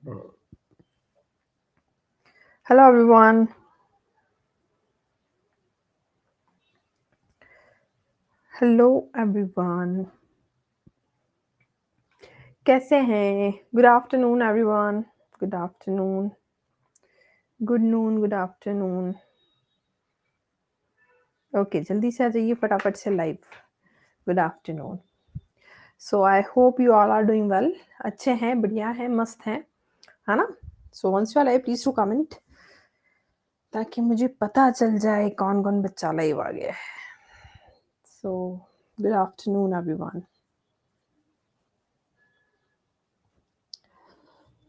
Hello everyone. Hello everyone. कैसे हैं? Good afternoon everyone. Good afternoon. Good noon. Good afternoon. Okay, जल्दी से आ जाइए फटाफट से live. Good afternoon. So I hope you all are doing well. अच्छे हैं, बढ़िया हैं, मस्त हैं, है ना? So once you are live, please to comment ताकि मुझे पता चल जाए कौन-कौन बच्चा लाइव आ गया है. So good afternoon everyone.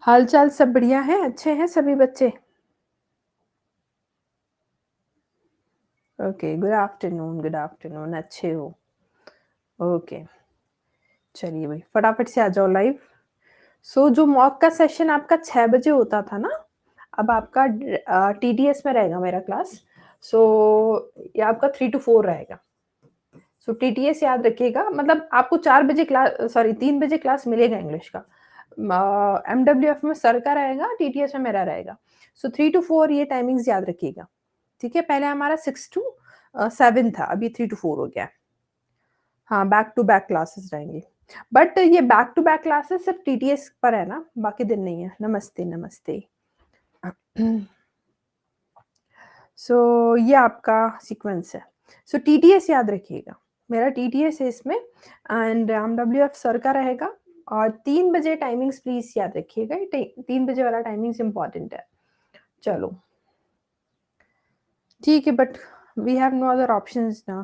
हाल-चाल सब बढ़िया है? अच्छे हैं सभी बच्चे? ओके, गुड आफ्टरनून, अच्छे हो? ओके, चलिए भाई फटाफट से आ जाओ लाइव. सो जो मॉक का सेशन आपका 6 बजे होता था ना, अब आपका टीडीएस में रहेगा मेरा क्लास. सो ये आपका 3 to 4 रहेगा. सो टीटीएस याद रखिएगा, मतलब आपको 3 बजे क्लास मिलेगा इंग्लिश का. एमडब्ल्यूएफ में सर का रहेगा, टीटीएस में मेरा रहेगा. सो 3 to 4 ये टाइमिंग्स याद रखिएगा. ठीक है, पहले हमारा 6 to 7 था, अभी 3 to 4 हो गया. हाँ, बैक टू बैक क्लासेस रहेंगी. बट ये बैक टू बैक क्लासेस सिर्फ टीटीएस पर है ना, बाकी दिन नहीं है. नमस्ते, नमस्ते. सो ये आपका सीक्वेंस है. सो टीटीएस याद रखिएगा, मेरा टीटीएस है इसमें एंड एमडब्ल्यूएफ सर का रहेगा. और 3 बजे टाइमिंग्स प्लीज याद रखिएगा, 3 बजे वाला टाइमिंग्स इम्पॉर्टेंट है. चलो ठीक है, but we have no other options ना.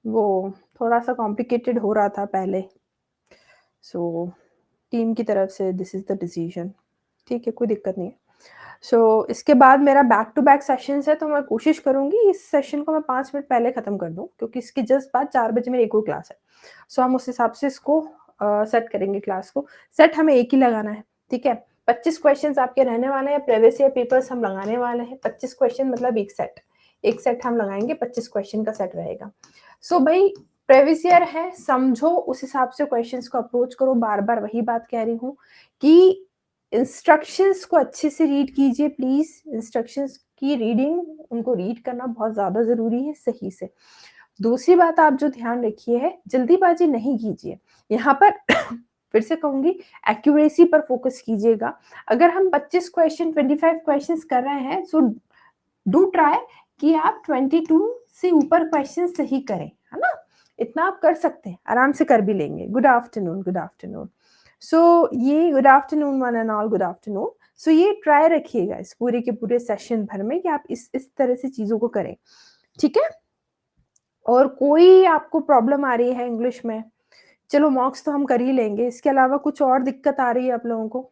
वो थोड़ा सा कॉम्प्लिकेटेड हो रहा था पहले. सो टीम की तरफ से दिस इज द डिसीजन. ठीक है, कोई दिक्कत नहीं है. सो इसके बाद मेरा बैक टू बैक सेशंस है, तो मैं कोशिश करूंगी इस सेशन को मैं 5 मिनट पहले खत्म कर दूं, क्योंकि इसके जस्ट बाद 4 बजे मेरी एक और क्लास है. सो हम उस हिसाब से इसको सेट करेंगे. क्लास को सेट हमें एक ही लगाना है. ठीक है, 25 क्वेश्चंस आपके रहने वाले हैं. प्रीवियस ईयर पेपर्स हम लगाने वाले हैं. 25 क्वेश्चन मतलब एक सेट हम लगाएंगे. 25 क्वेश्चन का सेट रहेगा. सो भाई प्रीवियस ईयर है, समझो, उस हिसाब से क्वेश्चंस को अप्रोच करो. बार बार वही बात कह रही हूँ कि इंस्ट्रक्शंस को अच्छे से रीड कीजिए प्लीज. इंस्ट्रक्शंस की रीडिंग, उनको रीड करना बहुत ज्यादा जरूरी है सही से. दूसरी बात आप जो ध्यान रखिए है, जल्दीबाजी नहीं कीजिए यहाँ पर. फिर से कहूंगी, एक्यूरेसी पर फोकस कीजिएगा. अगर हम 25 क्वेश्चन 25 क्वेश्चंस कर रहे हैं, सो डू ट्राई कि आप 22 से ऊपर क्वेश्चन सही करें, है ना. इतना आप कर सकते हैं, आराम से कर भी लेंगे. Good afternoon. सो ये good afternoon one and all, good afternoon. So ये ट्राई रखिएगा इस पूरे के पूरे सेशन भर में कि आप इस तरह से चीजों को करें. ठीक है, और कोई आपको प्रॉब्लम आ रही है इंग्लिश में, चलो मॉक्स तो हम कर ही लेंगे. इसके अलावा कुछ और दिक्कत आ रही है आप लोगों को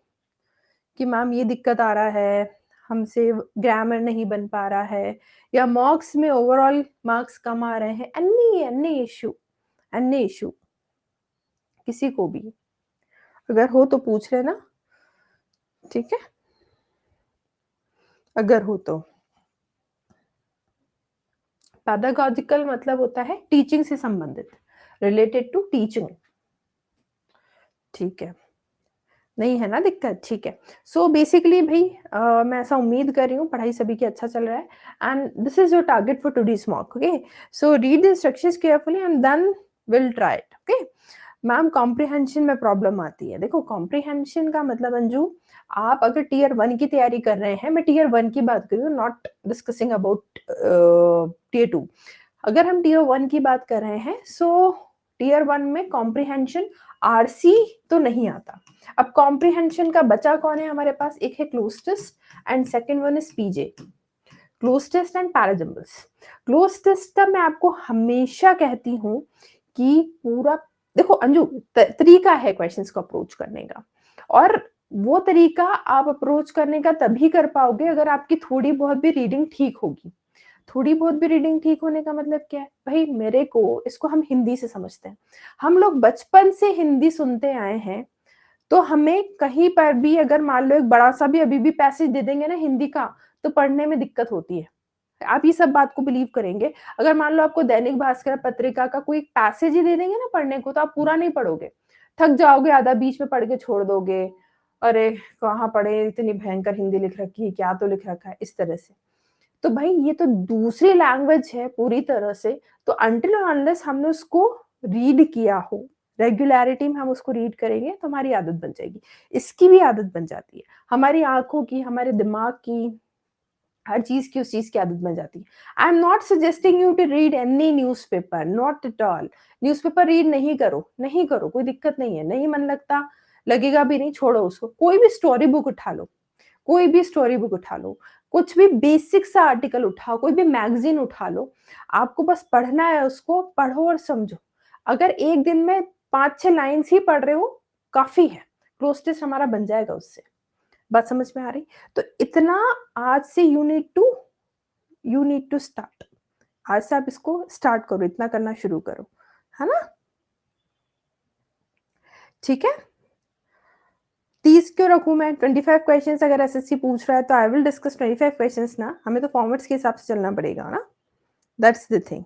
कि मैम ये दिक्कत आ रहा है, हमसे ग्रामर नहीं बन पा रहा है, या मॉक्स में ओवरऑल मार्क्स कम आ रहे हैं, अन्य इशू किसी को भी अगर हो तो पूछ लेना. ठीक है, अगर हो तो. पैडागॉजिकल मतलब होता है टीचिंग से संबंधित, रिलेटेड टू टीचिंग. ठीक है, नहीं है ना दिक्कत. ठीक है. सो बेसिकली भाई मैं ऐसा उम्मीद कर रही हूँ पढ़ाई सभी की अच्छा चल रहा है and this is your target for today's mock. Okay, so read the instructions carefully and then will try it. Okay ma'am, comprehension में प्रॉब्लम आती है. देखो कॉम्प्रिहेंशन का मतलब अंजू, आप अगर टीयर 1 की तैयारी कर रहे हैं, मैं टीयर 1 की बात कर रही हूँ, नॉट डिस्कसिंग अबाउट टीयर 2. अगर हम टीयर 1 की बात कर रहे हैं, सो टीयर 1 में कॉम्प्रिहेंशन आरसी तो नहीं आता. अब कॉम्प्रिहेंशन का बचा कौन है हमारे पास? एक है cloze test and second one is PJ. Cloze test and parajumbles. Cloze test का मैं आपको हमेशा कहती हूँ कि पूरा देखो अंजू, तरीका है क्वेश्चंस को अप्रोच करने का, और वो तरीका आप अप्रोच करने का तभी कर पाओगे अगर आपकी थोड़ी बहुत भी रीडिंग ठीक होगी. थोड़ी बहुत भी रीडिंग ठीक होने का मतलब क्या है भाई? मेरे को इसको हम हिंदी से समझते हैं. हम लोग बचपन से हिंदी सुनते आए हैं, तो हमें कहीं पर भी अगर मान लो एक बड़ा सा भी अभी भी पैसेज दे देंगे ना हिंदी का, तो पढ़ने में दिक्कत होती है. आप ये सब बात को बिलीव करेंगे? अगर मान लो आपको दैनिक भास्कर पत्रिका का कोई पैसेज ही दे देंगे ना पढ़ने को, तो आप पूरा नहीं पढ़ोगे, थक जाओगे, आधा बीच में पढ़ के छोड़ दोगे. अरे! कहाँ पढ़े, इतनी भयंकर हिंदी लिख रखी है, क्या तो लिख रखा है, इस तरह से। तो भाई ये तो दूसरी लैंग्वेज है पूरी तरह से, तो अनटिल और अनलेस हमने उसको रीड किया हो, रेगुलैरिटी में हम उसको रीड करेंगे तो हमारी आदत बन जाएगी। इसकी भी आदत बन जाती है। हमारी आँखों की, हमारे दिमाग की, हर चीज़ की उस चीज़ की आदत बन जाती है। I am not suggesting you to read any newspaper, not at all. Newspaper read नहीं करो, नहीं करो, कोई दिक्कत नहीं है। नहीं मन लगता, लगेगा भी नहीं, छोड़ो उसको। कोई भी स्टोरी बुक उठा लो, कोई भी स्टोरी बुक उठा लो, कुछ भी बेसिक सा आर्टिकल उठाओ, कोई भी मैगज़ीन उठा लो, आपको बस पढ़ना है उसको, पढ़ो और समझो। अगर एक दिन में 5-6 लाइन्स ही पढ़ रहे हो, काफ़ी है। क्लोज़ टेस्ट हमारा बन जाएगा उससे। बात समझ में आ रही? तो इतना आज से यू नीड टू स्टार्ट। आज से आप इसको स्टार्ट करो, इतना करना शुरू करो। है ना? ठीक है? 30 क्यों रखूँ मैं? 25 क्वेश्चंस अगर एसएससी पूछ रहा है तो आई विल डिस्कस 25 क्वेश्चंस ना, हमें तो फॉर्मेट्स के हिसाब से चलना पड़ेगा ना, दैट्स द थिंग।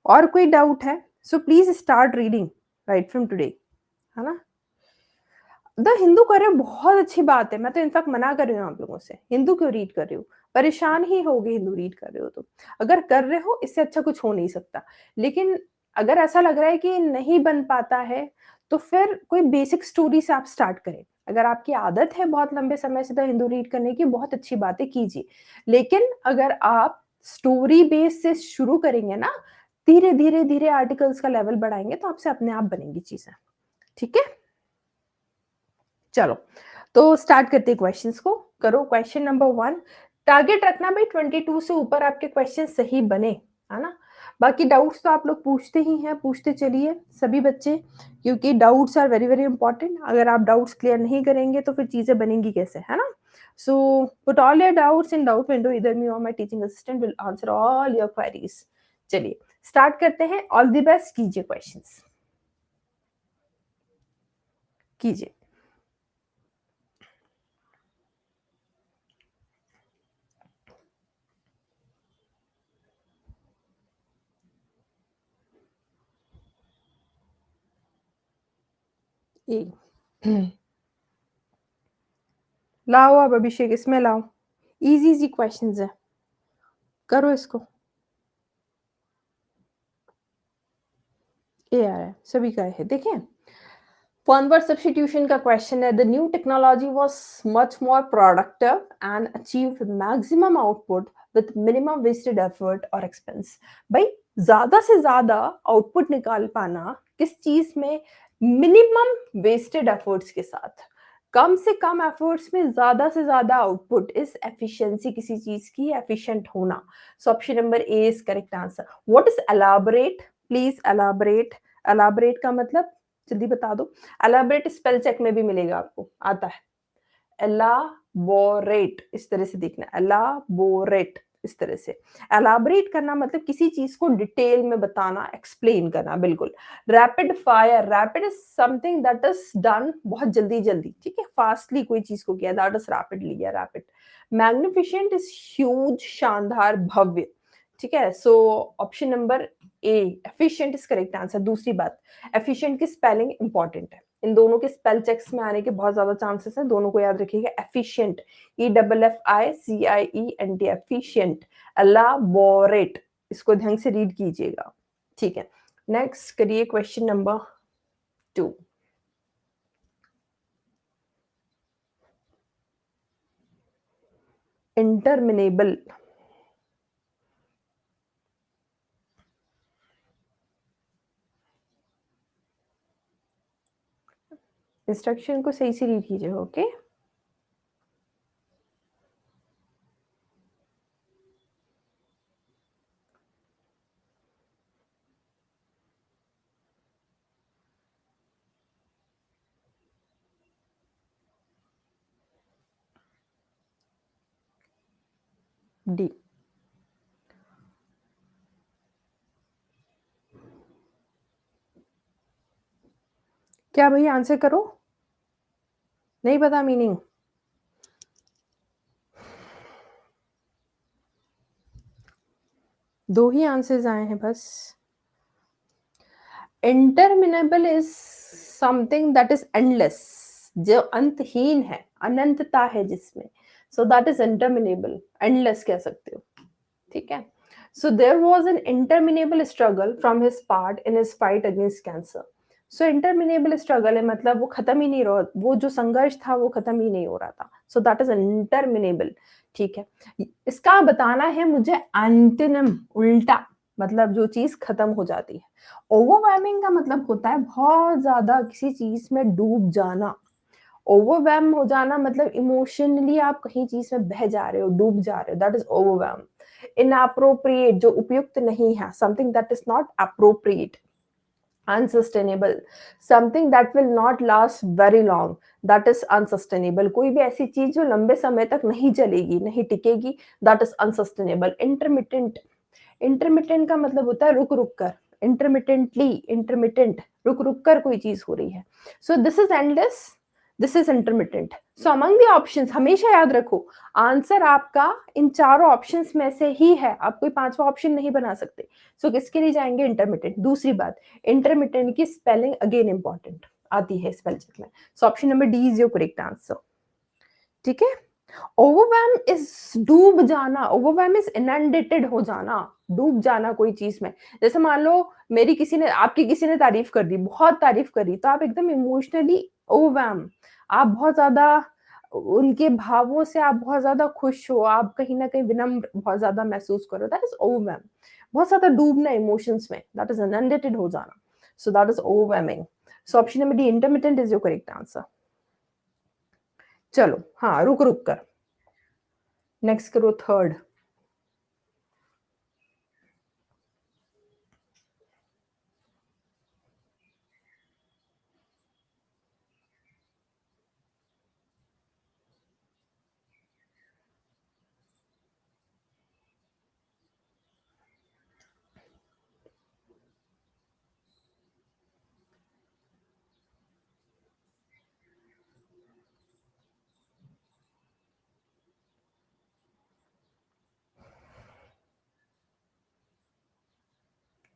और कोई डाउट है? So please start reading right from today, है ना? द हिंदू कर रहे हो बहुत अच्छी बात है, मैं तो इनफैक्ट मना कर रही हूँ आप लोगों से, हिंदू क्यों रीड कर रहे हो? परेशान ही होगे हिंदू रीड कर रहे हो तो। अगर कर रहे हो इससे अच्छा कुछ हो नहीं सकता। लेकिन अगर ऐसा लग रहा है कि नहीं बन पाता है, तो फिर कोई बेसिक स्टोरी से आप स्टार्ट करें। अगर आपकी आदत है बहुत लंबे समय से द हिंदू रीड करने की, बहुत अच्छी बात है, कीजिए। लेकिन अगर आप स्टोरी बेस से शुरू करेंगे ना, धीरे, धीरे, धीरे आर्टिकल्स का लेवल बढ़ाएँगे तो आपसे अपने आप बनेंगी चीज़ें। ठीक है? चलो, तो स्टार्ट करते हैं क्वेश्चंस को। करो क्वेश्चन नंबर 1। टारगेट रखना भाई 22 से ऊपर आपके क्वेश्चन सही बने, है ना? बाकी डाउट्स तो आप लोग पूछते ही हैं, पूछते चलिए सभी बच्चे, क्योंकि doubts are very, very important. अगर आप डाउट्स क्लियर नहीं करेंगे तो फिर चीज़ें बनेंगी कैसे, है ना? So put all your doubts in doubt window, either me और my teaching assistant will answer all your queries. चलिए, स्टार्ट करते हैं। ऑल द बेस्ट, कीजिए क्वेश्चंस, कीजिए। ए लाओ अब अभिषेक, इसमें लाओ। इजी इजी क्वेश्चंस है, करो इसको। ए आ रहा है, सभी का है, देखें। वन वर्ड सब्स्टिट्यूशन का क्वेश्चन है। The new technology was much more productive and achieved maximum output with minimum wasted effort और एक्सपेंस। भाई ज्यादा से ज्यादा आउटपुट निकाल पाना किस चीज में? मिनिमम वेस्टेड एफर्ट्स के साथ। कम से कम एफर्ट्स में ज्यादा से ज्यादा आउटपुट इज एफिशिएंसी, किसी चीज की एफिशिएंट होना। So option number A is correct answer. What is elaborate? Please elaborate. Elaborate का मतलब जल्दी बता दो। एलाबोरेट स्पेल चेक में भी मिलेगा, आपको आता है। एलाबोरेट इस तरह से देखना, एलाबोरेट इस तरह से। एलाबोरेट करना मतलब किसी चीज को डिटेल में बताना, एक्सप्लेन करना, बिल्कुल। Rapid fire, rapid is something that is done बहुत जल्दी जल्दी, ठीक है, फास्टली कोई चीज को किया, दैट इज रैपिडली या रैपिड। मैग्निफिशेंट इज ह्यूज, शानदार, भव्य, ठीक है। So option number A efficient is correct answer. दूसरी बात, एफिशिएंट की स्पेलिंग इंपॉर्टेंट है, इन दोनों के स्पेल चेक्स में आने के बहुत ज्यादा चांसेस हैं, दोनों को याद रखिएगा। Efficient, EFFICIENT, efficient. एलाबोरेट, इसको ढंग से रीड कीजिएगा, ठीक है। नेक्स्ट करिए क्वेश्चन नंबर 2। इंटरमिनेबल, इंस्ट्रक्शन को सही से रीड कीजिएगा, ओके। डी। क्या भैया आंसर करो, नहीं पता मीनिंग? दो ही आंसर्स आए हैं बस। Interminable is something that is endless, जो अंतहीन है, अनंतता है जिसमें, so that is interminable, endless कह सकते हो, ठीक है। So there was an interminable struggle from his part in his fight against cancer. So interminable struggle है मतलब वो खत्म ही नहीं रहा, वो जो संघर्ष था वो खत्म ही नहीं हो रहा था, सो दैट इज इंटरमिनेबल, ठीक है। इसका बताना है मुझे एंटोनिम, उल्टा, मतलब जो चीज खत्म हो जाती है। ओवरवेलमिंग का मतलब होता है बहुत ज्यादा किसी चीज में डूब जाना। ओवरवेलम हो जाना मतलब इमोशनली आप कहीं चीज में बह जा रहे हो, डूब जा रहे हो, दैट इज ओवरवेलम। इनअप्रोप्रिएट, जो उपयुक्त नहीं है, something that is not appropriate. Unsustainable, something that will not last very long, that is unsustainable. कोई भी ऐसी चीज जो लंबे समय तक नहीं चलेगी, नहीं टिकेगी, that is unsustainable. Intermittent, intermittent का मतलब होता है रुक रुक कर, इंटरमिटेंटली, इंटरमिटेंट, रुक रुक कर कोई चीज हो रही है। So this is endless, this is intermittent. So among the options, हमेशा याद रखो आंसर आपका इन चारों ऑप्शंस में से ही है, आप कोई पांचवा ऑप्शन नहीं बना सकते। सो किसके लिए जाएंगे? इंटरमिटेंट। दूसरी बात, इंटरमिटेंट की स्पेलिंग अगेन इंपॉर्टेंट आती है स्पेल चेक में। सो option number D is your correct answer, ठीक है। ओवरवेलम इज डूब जाना, ओवरवेलम इज इनंडेटेड हो जाना, डूब जाना कोई चीज में। जैसे मान लो मेरी किसी ने, आपकी किसी ने तारीफ कर दी, बहुत तारीफ करी, तो आप एकदम इमोशनली ओवरवेलम, आप बहुत ज्यादा उनके भावों से आप बहुत ज्यादा खुश हो, आप कहीं ना कहीं विनम्र बहुत ज्यादा महसूस करो, दैट इज ओवरवेलम। बहुत ज्यादा डूबना इमोशंस में, दैट इज इनंडेटेड हो जाना, सो that is overwhelming. So option number D, intermittent, is your correct answer. चलो हाँ, रुक रुक कर, नेक्स्ट करो third.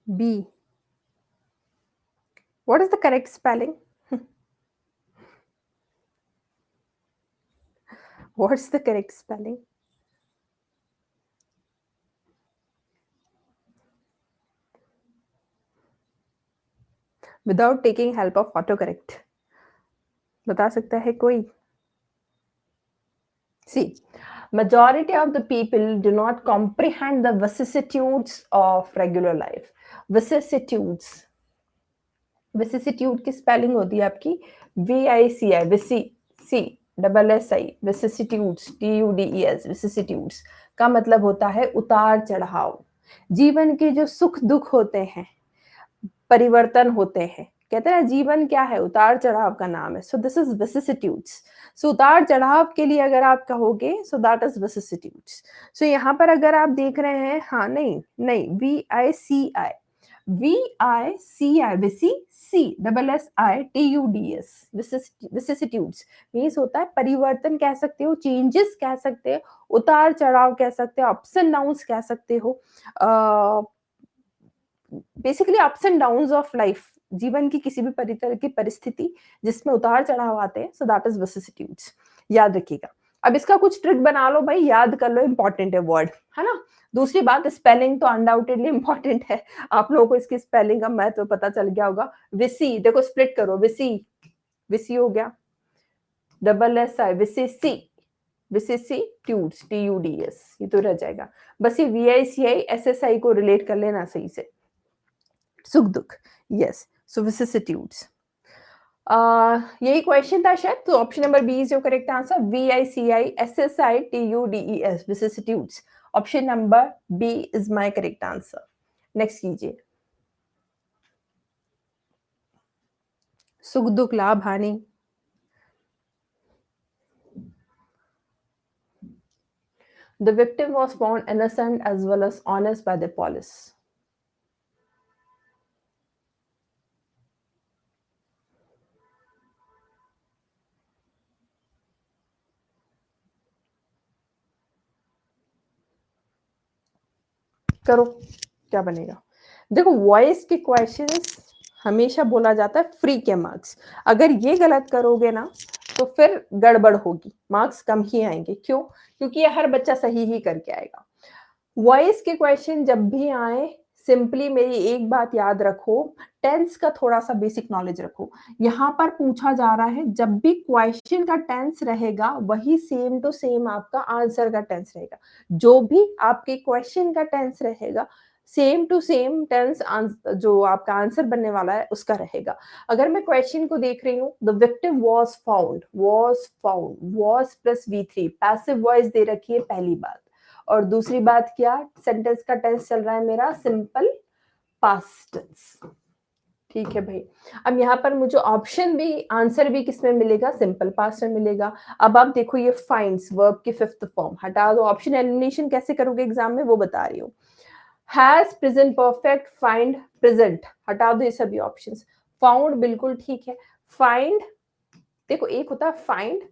B. What is the correct spelling? What's the correct spelling? Without taking help of autocorrect. बता सकता है कोई? See, majority of the people do not comprehend the vicissitudes of regular life. Vicissitudes. Vicissitude की spelling होती है आपकी VICI, विसी, C double S I, vicissitudes, TUDES, vicissitudes का मतलब होता है उतार चढ़ाव। जीवन के जो सुख दुख होते हैं, परिवर्तन होते हैं, कहते हैं जीवन क्या है? उतार चढ़ाव का नाम है। So this is vicissitudes. So उतार चढ़ाव के लिए अगर आप कहोगे, so that is vicissitudes. So यहाँ पर अगर आप देख रहे हैं, हाँ नहीं नहीं, VICI, VICI, विसी, C double SI TUDES, vicissitudes means होता है परिवर्तन कह सकते हो, चेंजेस कह सकते हो, उतार चढ़ाव कह सकते हो, अप्स एंड डाउन्स कह सकते हो, basically ups and downs of life, जीवन की किसी भी तरह की परिस्थिति जिसमें उतार चढ़ाव आते हैं, सो दैट इज विसिसिट्यूड्स। याद रखिएगा। अब इसका कुछ ट्रिक बना लो भाई, याद कर लो, इंपॉर्टेंट है वर्ड, है ना। दूसरी बात, स्पेलिंग तो अनडाउटेडली इंपॉर्टेंट है, आप लोगों को इसकी स्पेलिंग का महत्व पता चल गया होगा। विसी, देखो स्प्लिट करो, विसी, विसी हो गया, डबल एस आई, विसिसी, विसिसी ट्यूड्स, TUDES, ये तो रह जाएगा। बस ये VICI SSI को रिलेट कर लेना सही से, सुख दुख, यस, सो विसिसिट्यूड्स। यही क्वेश्चन था शायद, तो option number B is your correct answer, VICI SSI TUDES, vicissitudes. Option number B is my correct answer. Next कीजिए। सुख दुख लाभ हानि, the victim was found innocent as well as honest by the police. करो, क्या बनेगा? देखो voice के क्वेश्चंस हमेशा बोला जाता है फ्री के मार्क्स, अगर ये गलत करोगे ना तो फिर गड़बड़ होगी, मार्क्स कम ही आएंगे। क्यों? क्योंकि ये हर बच्चा सही ही करके आएगा। वॉइस के क्वेश्चन जब भी आए, सिंपली मेरी एक बात याद रखो, टेंस का थोड़ा सा बेसिक नॉलेज रखो। यहाँ पर पूछा जा रहा है, जब भी क्वेश्चन का टेंस रहेगा वही सेम टू सेम आपका आंसर का टेंस रहेगा। जो भी आपके क्वेश्चन का टेंस रहेगा, सेम टू सेम टेंस जो आपका आंसर बनने वाला है उसका रहेगा। अगर मैं क्वेश्चन को देख रही हूँ, the victim was found was plus V3 passive voice दे रखी है पहली बात, और दूसरी बात क्या, सेंटेंस का टेंस चल रहा है मेरा सिंपल पास्ट टेंस। ठीक है भाई। अब यहाँ पर मुझे ऑप्शन भी, आंसर भी किसमें मिलेगा, सिंपल पास्ट में मिलेगा। अब आप देखो ये फाइंड्स वर्ब की फिफ्थ फॉर्म, हटा दो। ऑप्शन एलिमिनेशन कैसे करोगे एग्जाम में वो बता रही हूँ। Has, present perfect, find, present, हटा दो ये सभी ऑप्शंस। फाउंड बिल्कुल ठीक है। फाइंड, देखो एक होता है फाइंड,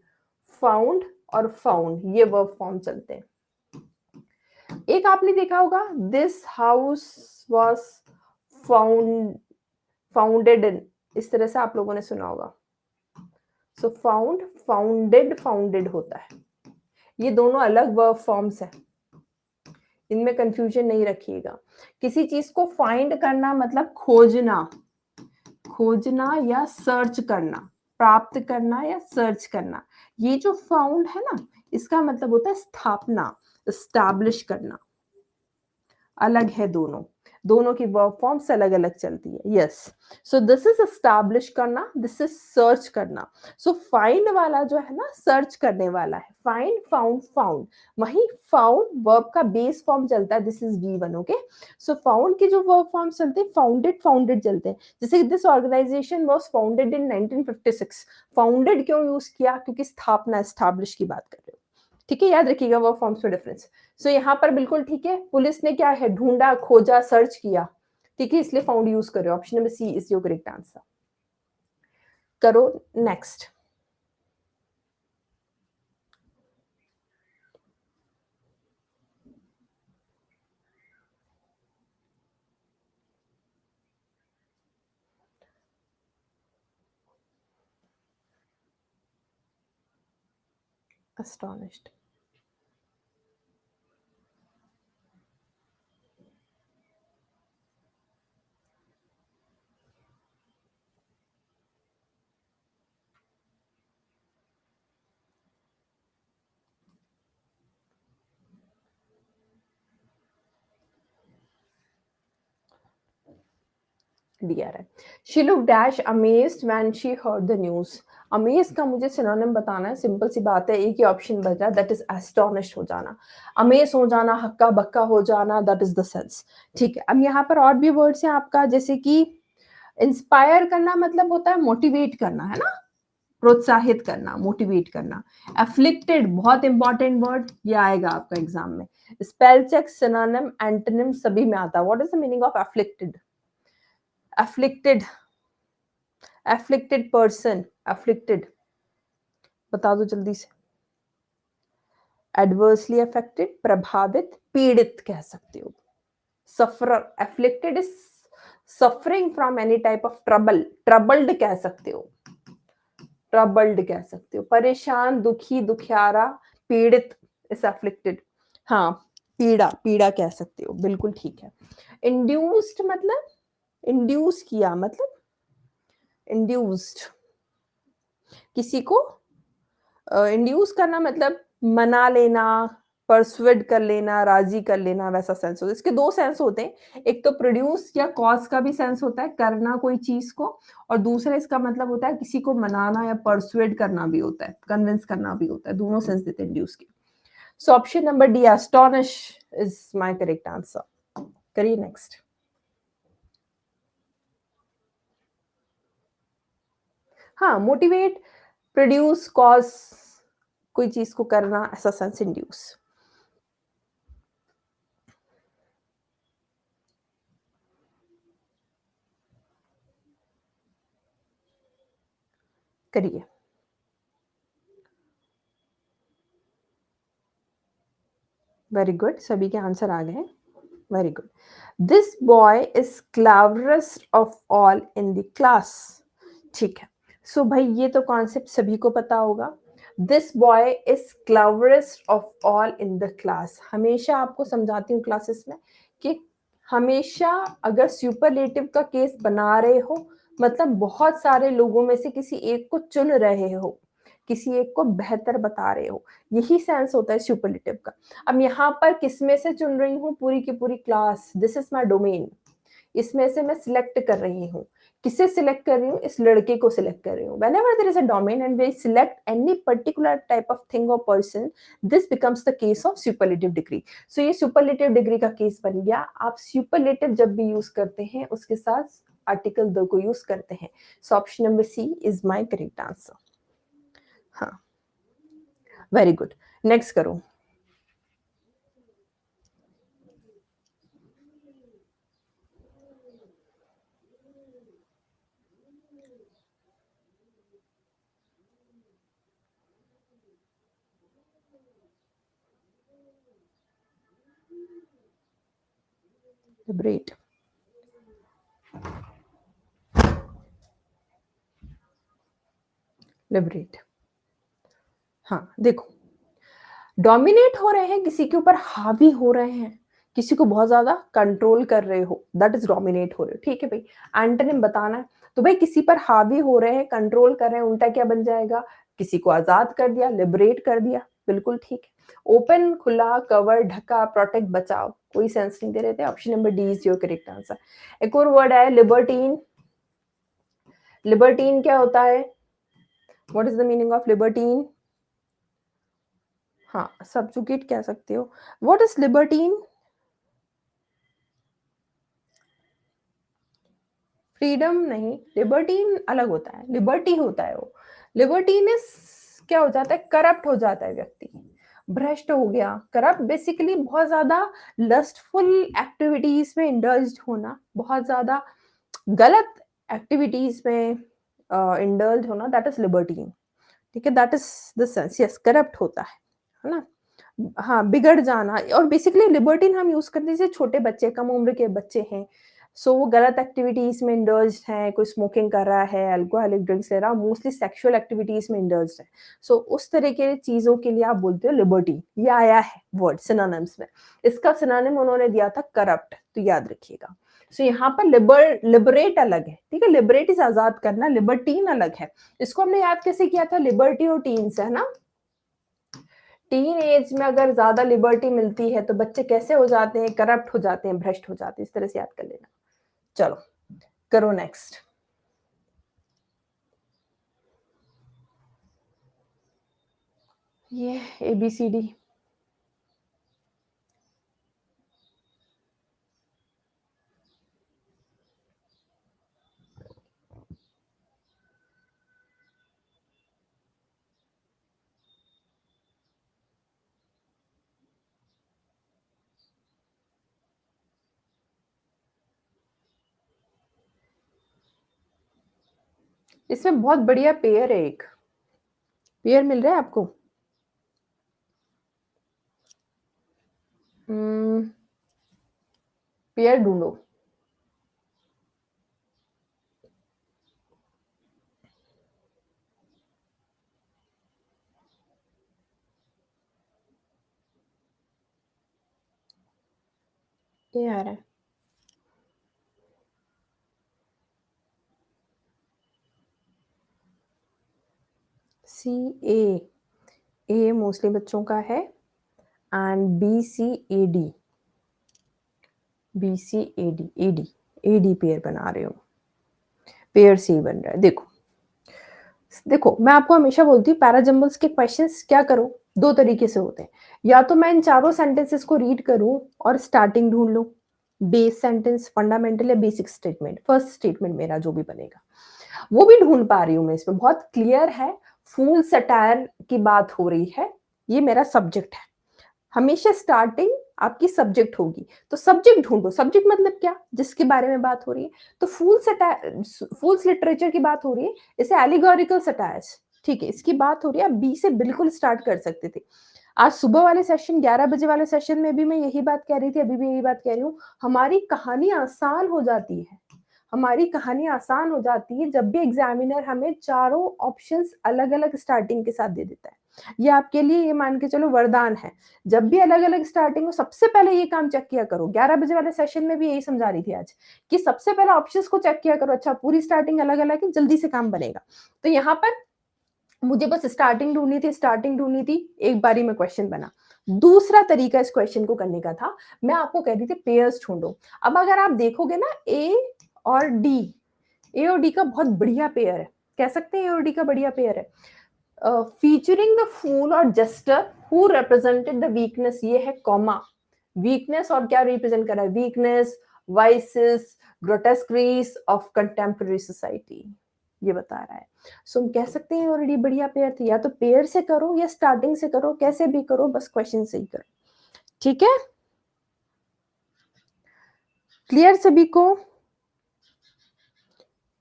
फाउंड और फाउंड, ये वर्ब फॉर्म चलते हैं। एक आपने देखा होगा, this house was founded in, इस तरह से आप लोगों ने सुना होगा। सो फाउंड, फाउंडेड, फाउंडेड होता है। ये दोनों अलग वर्ब फॉर्म्स हैं, इनमें कंफ्यूजन नहीं रखिएगा। किसी चीज को फाइंड करना मतलब खोजना, खोजना या सर्च करना, प्राप्त करना या सर्च करना। ये जो फाउंड है ना, इसका मतलब होता है स्थापना, एस्टैब्लिश करना। अलग है दोनों, दोनों की वर्ब फॉर्म्स अलग अलग चलती है। Yes, so this is establish करना, दिस इज सर्च करना। सो फाइंड वाला जो है ना, सर्च करने वाला है। फाइंड, फाउंड, फाउंड, वही फाउंड वर्ब का बेस फॉर्म चलता है, this is V1। Okay, so found के जो वर्ब फॉर्म्स चलते हैं, फाउंडेड, फाउंडेड चलते हैं। जैसे this organisation was founded in 1956। Founded क्यों यूज किया, क्योंकि स्थापना, एस्टैब्लिश की बात कर रहे हो। ठीक है, याद रखिएगा वर्ब फॉर्म्स में डिफरेंस। सो यहाँ पर बिल्कुल ठीक है, पुलिस ने क्या है, ढूंढा, खोजा, सर्च किया। ठीक है, इसलिए फाउंड यूज करो। Option number C is your correct answer. करो नेक्स्ट। astonished, दिया है। She looked dash amazed when she heard the news. Amazed का मुझे सिनोनिम बताना है, सिंपल सी बात है, एक ही ऑप्शन बच रहा है, दैट इज astonished हो जाना। अमेज हो जाना, हक्का बक्का हो जाना, दैट इज द सेंस। ठीक है, अब यहाँ पर और भी वर्ड्स हैं आपका, जैसे कि इंस्पायर करना मतलब होता है मोटिवेट करना, है ना, प्रोत्साहित करना, मोटिवेट करना। एफ्लिक्टेड बहुत इंपॉर्टेंट वर्ड, ये आएगा आपका एग्जाम में। स्पेल चेक, सिनोनिम, एंटोनिम सभी में आता है। What is the meaning of afflicted? Afflicted person, afflicted बता दो जल्दी से। एडवर्सली अफेक्टेड, प्रभावित, पीड़ित कह सकते हो। Sufferer, afflicted is suffering from any type of trouble, troubled कह सकते हो, ट्रबल्ड कह सकते हो। परेशान, दुखी, दुखियारा, पीड़ित इज एफ्लिक्टेड। हाँ, पीड़ा, पीड़ा कह सकते हो, बिल्कुल ठीक है। इंड्यूस्ड मतलब, इंड्यूस किया मतलब, इंड्यूस्ड, किसी को इंड्यूस करना मतलब मना लेना, परसुएड कर लेना, राजी कर लेना, वैसा सेंस होता है। इसके दो सेंस होते हैं, एक तो प्रोड्यूस या कॉज का भी सेंस होता है, करना कोई चीज को, और दूसरा इसका मतलब होता है किसी को मनाना या परसुएड करना भी होता है, कन्विंस करना भी होता है, दोनों सेंस देते हैं इंड्यूस के। सो option number D, astonish is my correct answer. करिए नेक्स्ट। हाँ, मोटिवेट, प्रोड्यूस, कॉज, कोई चीज को करना, ऐसा सेंस इंड्यूस। करिए। वेरी गुड, सभी के आंसर आ गए। Very good. This boy is cleverest of all in the class. ठीक है, सो भाई ये तो कॉन्सेप्ट सभी को पता होगा। This boy is cleverest of all in the class. हमेशा आपको समझाती हूँ क्लासेस में कि हमेशा अगर सुपरलेटिव का केस बना रहे हो मतलब बहुत सारे लोगों में से किसी एक को चुन रहे हो, किसी एक को बेहतर बता रहे हो, यही सेंस होता है सुपरलेटिव का। अब यहाँ पर किस में से चुन रही हूँ? पूरी की पूरी class. This is my domain. इसमें से मैं सिलेक्ट कर रही हूँ। किसे सिलेक्ट कर रही हूँ? इस लड़के को सिलेक्ट कर रही हूँ। whenever there is a domain and we select any particular type of thing or person, this becomes the case of superlative degree. So ये superlative degree का केस बन गया। आप superlative जब भी यूज करते हैं उसके साथ आर्टिकल 2 को यूज करते हैं। So option number C is my correct answer. हाँ, वेरी गुड। नेक्स्ट करो। लिबरेट। लिबरेट। हाँ देखो, डोमिनेट हो रहे हैं, किसी के ऊपर हावी हो रहे हैं, किसी को बहुत ज्यादा कंट्रोल कर रहे हो, दैट इज डोमिनेट हो रहे हो। ठीक है भाई, एंटोनिम बताना है तो भाई किसी पर हावी हो रहे हैं, कंट्रोल कर रहे हैं, उल्टा क्या बन जाएगा? किसी को आजाद कर दिया, लिबरेट कर दिया। बिल्कुल ठीक है। ओपन, खुला, कवर, ढका, प्रोटेक्ट, बचाव, कोई सेंस नहीं दे रहे थे। Option number D is your correct answer. एक और वर्ड है लिबर्टीन। लिबर्टीन क्या होता है? What is the meaning of libertine? हाँ, सब्जुगेट कह सकते हो। What is लिबर्टीन? फ्रीडम नहीं, लिबर्टीन अलग होता है, लिबर्टी होता है वो। लिबर्टीनेस क्या हो जाता है? करप्ट हो जाता है व्यक्ति, भ्रष्ट हो गया। करप्ट बेसिकली बहुत ज्यादा लस्टफुल एक्टिविटीज में इंडल्ज होना, बहुत ज्यादा गलत एक्टिविटीज में इंडल्ज होना, दैट इज लिबर्टीन। ठीक है, that is the sense. Yes, corrupt होता है ना। हाँ, बिगड़ जाना। और बेसिकली लिबर्टीन हम यूज करते हैं जैसे छोटे बच्चे, कम उम्र के बच्चे हैं, सो वो गलत एक्टिविटीज में इंडल्ज हैं, कोई स्मोकिंग कर रहा है, अल्कोहलिक ड्रिंक्स ले रहा है, मोस्टली सेक्सुअल एक्टिविटीज में इंडल्ज है। सो उस तरह के चीजों के लिए आप बोलते हो लिबर्टी। ये आया है वर्ड सिनोनिम्स में। इसका सिनोनिम उन्होंने दिया था करप्ट, तो याद रखिएगा। सो यहाँ पर लिबरेट अलग है। ठीक है, लिबरेट इज आजाद करना, लिबर्टीन अलग है। इसको हमने याद कैसे किया था? लिबर्टी और टीन से, है ना। टीन एज में अगर ज्यादा लिबर्टी मिलती है तो बच्चे कैसे हो जाते हैं? करप्ट हो जाते हैं, भ्रष्ट हो जाते हैं। इस तरह से याद कर लेना। चलो करो नेक्स्ट। ये ABCD। इसमें बहुत बढ़िया पेयर है, एक पेयर मिल रहा है आपको। पेयर ढूंढो। ये आ रहा है। CA मोस्टली बच्चों का है, एंड BCAD। AD पेयर बना रहे हो, पेयर C बन रहा है। देखो देखो, मैं आपको हमेशा बोलती हूँ पैराजम्बल्स के क्वेश्चंस क्या करो, दो तरीके से होते हैं। या तो मैं इन चारों सेंटेंसेस को रीड करूं और स्टार्टिंग ढूंढ लूं, बेस सेंटेंस, फंडामेंटल या बेसिक स्टेटमेंट, फर्स्ट स्टेटमेंट मेरा जो भी बनेगा वो भी ढूंढ पा रही हूं मैं। इसमें बहुत क्लियर है, फूल सटायर की बात हो रही है, ये मेरा सब्जेक्ट है। हमेशा स्टार्टिंग आपकी सब्जेक्ट होगी, तो सब्जेक्ट ढूंढो। सब्जेक्ट मतलब क्या? जिसके बारे में बात हो रही है। तो फूल्स लिटरेचर की बात हो रही है, इसे एलिगोरिकल सटायर्स। ठीक है, इसकी बात हो रही है। आप बी से बिल्कुल स्टार्ट कर सकते थे। आज सुबह वाले सेशन, 11 बजे वाले सेशन में भी मैं यही बात कह रही थी, अभी भी यही बात कह रही हूँ। हमारी कहानी आसान हो जाती है, हमारी कहानी आसान हो जाती है जब भी एग्जामिनर हमें चारों ऑप्शंस अलग-अलग स्टार्टिंग के साथ दे देता है। ये आपके लिए ये मान के चलो वरदान है। जब भी अलग-अलग स्टार्टिंग हो सबसे पहले ये काम चेक किया करो। 11 बजे वाले सेशन में भी यही समझा रही थी आज, कि सबसे पहले ऑप्शंस को चेक किया करो। अच्छा पूरी स्टार्टिंग अलग-अलग है, जल्दी से काम बनेगा। तो यहाँ पर मुझे बस स्टार्टिंग ढूँढनी थी, एक बारी में क्वेश्चन बना। दूसरा तरीका इस क्वेश्चन को करने का था, मैं आपको कह रही थी पेयर्स ढूँढो। अब अगर आप देखोगे ना और डी, ए और डी का बहुत बढ़िया पेयर है। कह सकते हैं ए और डी का बढ़िया पेयर है। फीचरिंग द फूल और Juster who represented the weakness, ये है कॉमा। वीकनेस और क्या रिप्रेजेंट कर रहा है? Weakness, vices, grotesqueries of contemporary society, ये बता रहा है। सो हम कह सकते हैं ऑलरेडी बढ़िया पेयर थी। या तो पेयर से करो या स्टार्टिंग से करो, कैसे भी करो, बस क्वेश्चन से ही करो। ठीक है, क्लियर सभी को?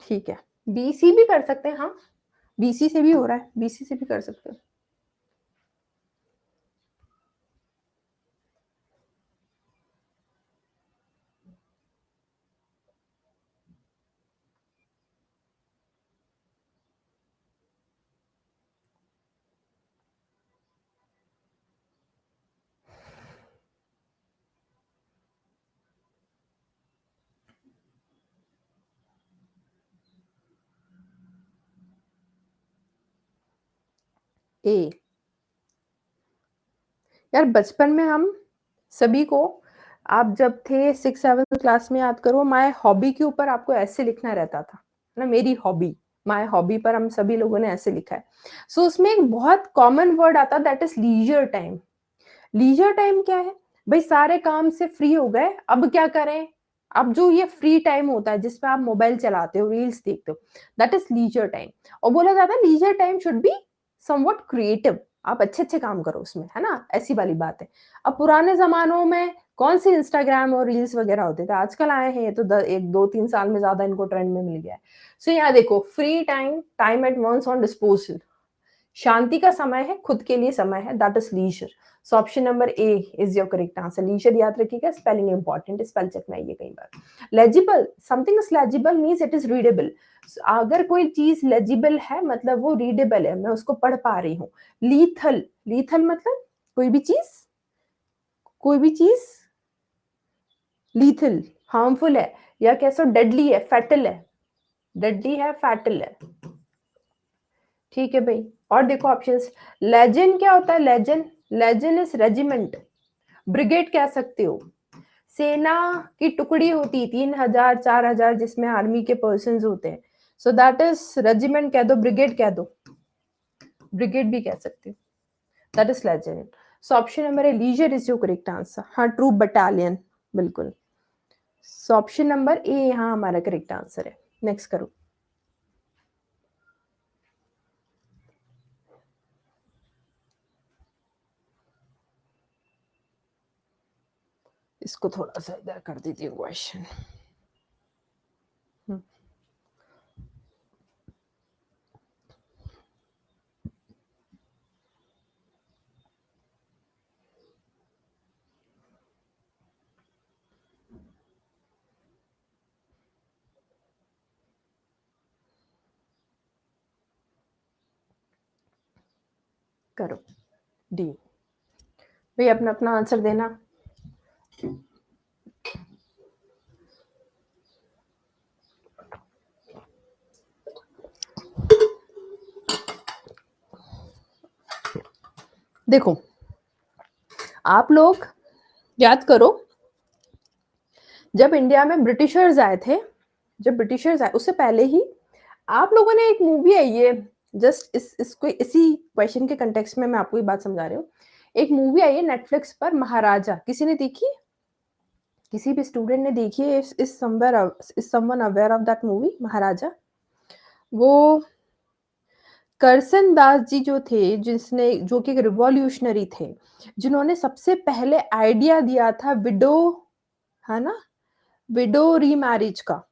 ठीक है, बीसी भी कर सकते हैं। हाँ, बीसी से भी हो रहा है, बीसी से भी कर सकते हो। ए, यार बचपन में हम सभी को, आप जब थे 6-7 क्लास में, याद करो, माय हॉबी के ऊपर आपको ऐसे लिखना रहता था ना, मेरी हॉबी, माय हॉबी पर हम सभी लोगों ने ऐसे लिखा है। सो उसमें एक बहुत कॉमन वर्ड आता, that is leisure time. Leisure time क्या है भाई? सारे काम से फ्री हो गए, अब क्या करें? अब जो ये फ्री टाइम होता है जिसपे आप मोबाइल चलाते हो, रील्स देखते हो, दैट इज लीजर टाइम। और बोला जाता है leisure time should be somewhat creative, आप अच्छे अच्छे काम करो उसमें, है ना, ऐसी वाली बात है। अब पुराने जमानों में कौन सी इंस्टाग्राम और रील्स वगैरह होते थे, आजकल आए हैं ये तो 1-2-3 साल में ज्यादा इनको ट्रेंड में मिल गया है। सो यहाँ देखो, free time, time at one's on disposal, शांति का समय है, खुद के लिए समय है, that is leisure. So option number A is your correct answer. Leisure याद रखिएगा, स्पेलिंग इंपॉर्टेंट, स्पेल चेक में आइए कई बार। Legible, something is legible means it is readable. अगर कोई चीज लेजिबल है मतलब वो रीडेबल है, मैं उसको पढ़ पा रही हूँ। लीथल, लीथल मतलब कोई भी चीज लीथल, हार्मफुल है, या कैसे डेडली है, फैटल है, डेडली है, फैटल है। ठीक है भाई, और देखो ऑप्शंस। लेजेंड क्या होता है? Legend, legend is regiment, brigade कह सकते हो। सेना की टुकड़ी होती 3,000-4,000 जिसमें आर्मी के पर्सन होते हैं, सो दैट इज रेजिमेंट कह दो, ब्रिगेड कह दो, ब्रिगेड भी कह सकते हो, that is legend. So option number A leisure is your correct answer. हाँ, ट्रूप बटालियन, बिल्कुल। सो ऑप्शन नंबर ए यहाँ हमारा करेक्ट आंसर है। नेक्स्ट करो। इसको थोड़ा सा इधर कर देती हूँ क्वेश्चन। करो डी, भाई अपना अपना आंसर देना। देखो आप लोग याद करो, जब इंडिया में ब्रिटिशर्स आए थे, जब ब्रिटिशर्स आए उससे पहले ही आप लोगों ने एक मूवी आई है, जस्ट इसको इसी क्वेश्चन के कंटेक्स्ट में मैं आपको ये बात समझा रही हूँ। एक मूवी आई है नेटफ्लिक्स पर, महाराजा, किसी ने देखी? किसी भी स्टूडेंट ने देखी है? Is someone aware of that movie Maharaja? वो करसन दास जी जो थे, जिसने, जो कि रिवॉल्यूशनरी थे, जिन्होंने सबसे पहले आइडिया दिया था विडो, है ना, विडो रीमैरिज का।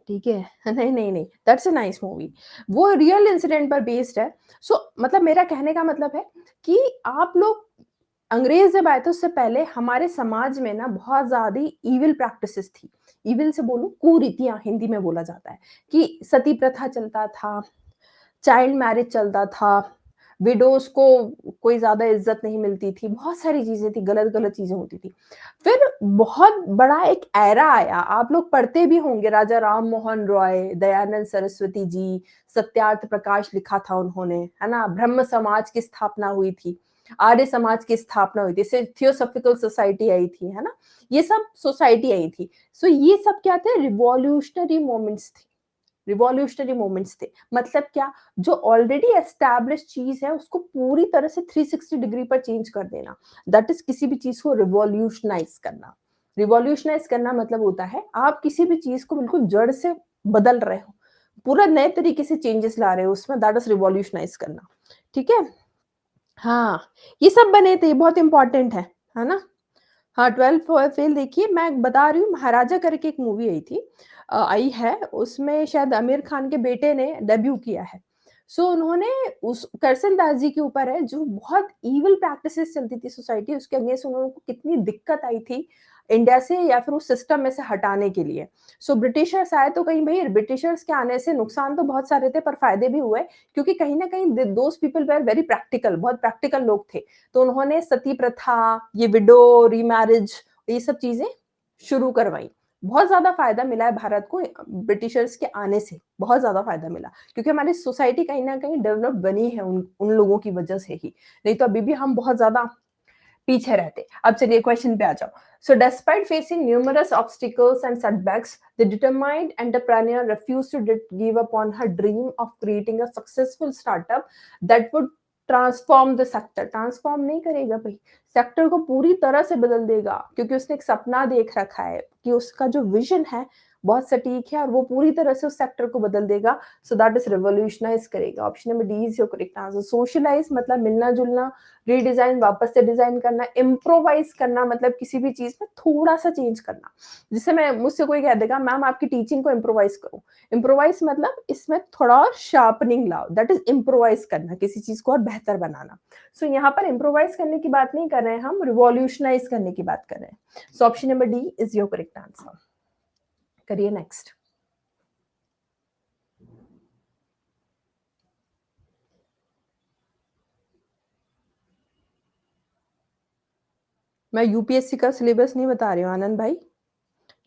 ठीक है नहीं नहीं नहीं, दैट्स अ नाइस मूवी, वो रियल इंसिडेंट पर बेस्ड है। सो मतलब मेरा कहने का मतलब है कि आप लोग अंग्रेज जब आए थे उससे पहले हमारे समाज में ना बहुत ज़्यादा ईविल प्रैक्टिसेस थी। ईविल से बोलूँ कुरीतियाँ हिंदी में बोला जाता है कि सती प्रथा चलता था, चाइल्ड मैरिज चलता था, विडोज़ को कोई ज़्यादा इज़्ज़त नहीं मिलती थी, बहुत सारी चीज़ें थी, गलत-गलत चीज़ें होती थी। फिर बहुत बड़ा एक एरा आया, आप लोग पढ़ते भी होंगे राजा राम मोहन रॉय, दयानंद सरस्वती जी, सत्यार्थ प्रकाश लिखा था उन्होंने, है ना? ब्रह्म समाज की स्थापना हुई थी, आर्य समाज की स्थापना हुई थी, इससे थियोसॉफिकल सोसाइटी आई थी, है ना? ये सब सोसाइटी आई थी। सो ये सब क्या थे? रिवॉल्यूशनरी मोमेंट्स थे। रिवॉल्यूशनरी मोमेंट्स थे। मतलब क्या? जो ऑलरेडी एस्टैब्लिश चीज़ है उसको पूरी तरह से 360 डिग्री पर चेंज कर देना। दैट इज़ किसी भी चीज़ को रिवॉल्यूशनाइज़ करना। रिवॉल्यूशनाइज़ करना मतलब होता है आप किसी भी चीज़ को बिल्कुल जड़ से बदल रहे हो। पूरा नए तरीके से चेंजेस ला रहे हो उसमें, दैट इज़ रिवॉल्यूशनाइज़ करना। ठीक है? हाँ, ये सब बने थे, ये बहुत इम्पोर्टेंट है ना? हाँ, 12 फ़ेल देखिए, मैं बता रही हूँ महाराजा करके एक मूवी आई थी, आई है, उसमें शायद आमिर खान के बेटे ने डेब्यू किया है। सो उन्होंने उस करसन दास जी के ऊपर है जो बहुत इविल प्रैक्टिसेस चलती थी सोसाइटी, उसके अगेंस्ट उन लोगों को कितनी दिक्कत आई थी इंडिया से या फिर उस सिस्टम में से हटाने के लिए। सो ब्रिटिशर्स आए तो कहीं भई ब्रिटिशर्स के आने से नुकसान तो बहुत सारे थे पर फ़ायदे भी हुए क्योंकि कहीं न कहीं those people were very practical, बहुत प्रैक्टिकल लोग थे। तो उन्होंने सती प्रथा, ये विडो रीमैरिज, ये सब चीज़ें शुरू करवाई। बहुत ज़्यादा फ़ायदा मिला है भारत को ब्रिटिशर्स के आने से, बहुत ज़्यादा फ़ायदा मिला क्योंकि हमारी सोसाइटी कहीं न कहीं डेवलप बनी है उन उन लोगों की वजह से ही। नहीं तो अभी भी हम बहुत ज़्यादा पीछे रहते। अब चलिए क्वेश्चन पे आ जाओ। So despite facing numerous obstacles and setbacks, the determined entrepreneur refused to give up on her dream of creating a successful startup that would transform the sector. Transform नहीं करेगा भाई, सेक्टर को पूरी तरह से बदल देगा क्योंकि उसने एक सपना देख रखा है कि उसका जो विजन है बहुत सटीक है और वो पूरी तरह से उस सेक्टर को बदल देगा। सो दैट इज रिवोल्यूशनाइज करेगा। Option number D is your correct answer. Socialise मतलब मिलना जुलना, रीडिजाइन वापस से डिजाइन करना, इम्प्रोवाइज करना मतलब किसी भी चीज में थोड़ा सा चेंज करना। जिससे मैं मुझसे कोई कह देगा मैम आपकी टीचिंग को इम्प्रोवाइज करो, इम्प्रोवाइज मतलब इसमें थोड़ा और शार्पनिंग लाओ, दैट इज इम्प्रोवाइज करना, किसी चीज को और बेहतर बनाना। सो यहाँ पर इम्प्रोवाइज करने की बात नहीं कर रहे हैं, हम रिवॉल्यूशनाइज करने की बात कर रहे हैं। So option number D is your correct answer. करिए नेक्स्ट। मैं यूपीएससी का सिलेबस नहीं बता रही हूँ आनंद भाई,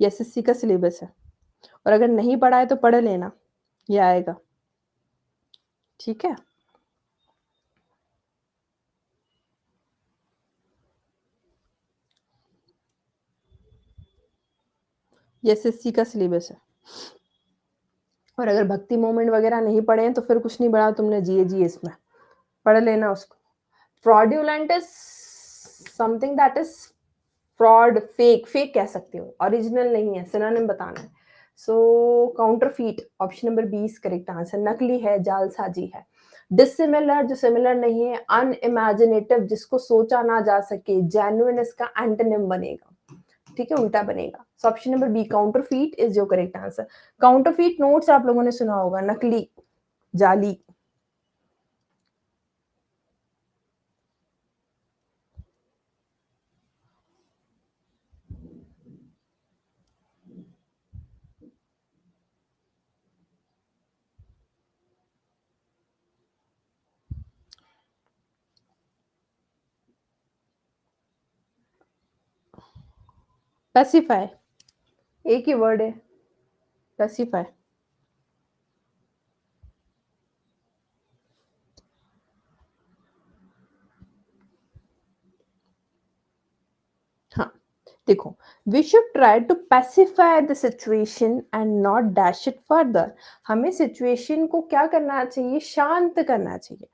ये एसएससी का सिलेबस है और अगर नहीं पढ़ा है तो पढ़ लेना, ये आएगा। ठीक है? ये एसएससी का सिलेबस है। और अगर भक्ति मोमेंट वगैरह नहीं पढ़े हैं तो फिर कुछ नहीं पढ़ा तुमने जीएस में, पढ़ लेना उसको। Fraudulent is something that is fraud, fake, fake कह सकते हो, ओरिजिनल नहीं है, सिनोनिम बताना है। So counterfeit, option number 20 correct answer. नकली है, जालसाजी है। डिसिमिलर जो सिमिलर नहीं है, अनइमेजिनेटिव जिसको सोचा ना जा सके, जेन्युइन इसका एंटोनिम बनेगा। ठीक है, उल्टा बनेगा। So option number B counterfeit is your correct answer. Counterfeit notes आप लोगों ने सुना होगा, नकली, जाली। पेसिफाई, एक ही वर्ड है, पेसिफाई। हाँ, देखो, we should try to pacify the situation and not dash it further. हमें सिचुएशन को क्या करना चाहिए? शांत करना चाहिए।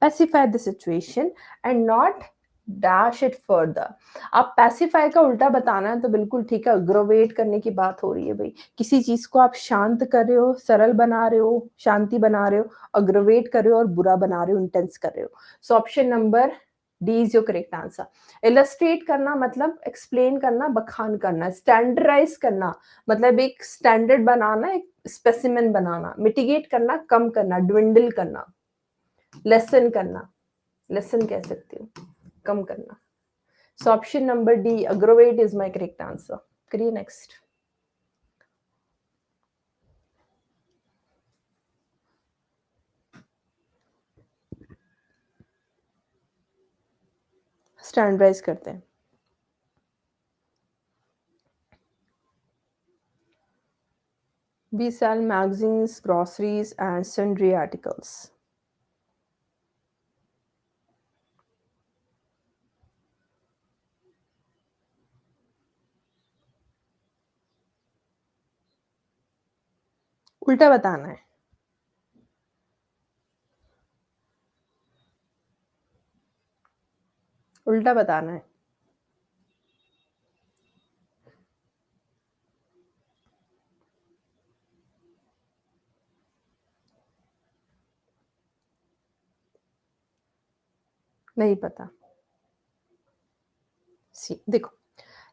Pacify the situation and not dash it further. आप पैसिफाई का उल्टा बताना है तो बिल्कुल ठीक है, अग्रोवेट करने की बात हो रही है भाई। किसी चीज को आप शांत कर रहे हो, सरल बना रहे हो, शांति बना रहे हो, अग्रोवेट कर रहे हो और बुरा बना रहे हो, इंटेंस कर रहे हो। सो option number D is your correct answer. Illustrate करना मतलब एक्सप्लेन करना, बखान करना। स्टैंडर्डाइज करना मतलब एक स्टैंडर्ड बनाना, एक स्पेसिमेन बनाना। मिटिगेट करना, कम करना, ड्विंडल करना। लेसन करना, लेसन कह सकती हूँ, कम करना। So option number D, aggravate, is my correct answer. करिए next. स्टैंडर्डाइज करते हैं. We sell magazines, groceries, and sundry articles. उल्टा बताना है. उल्टा बताना है. नहीं पता. देखो,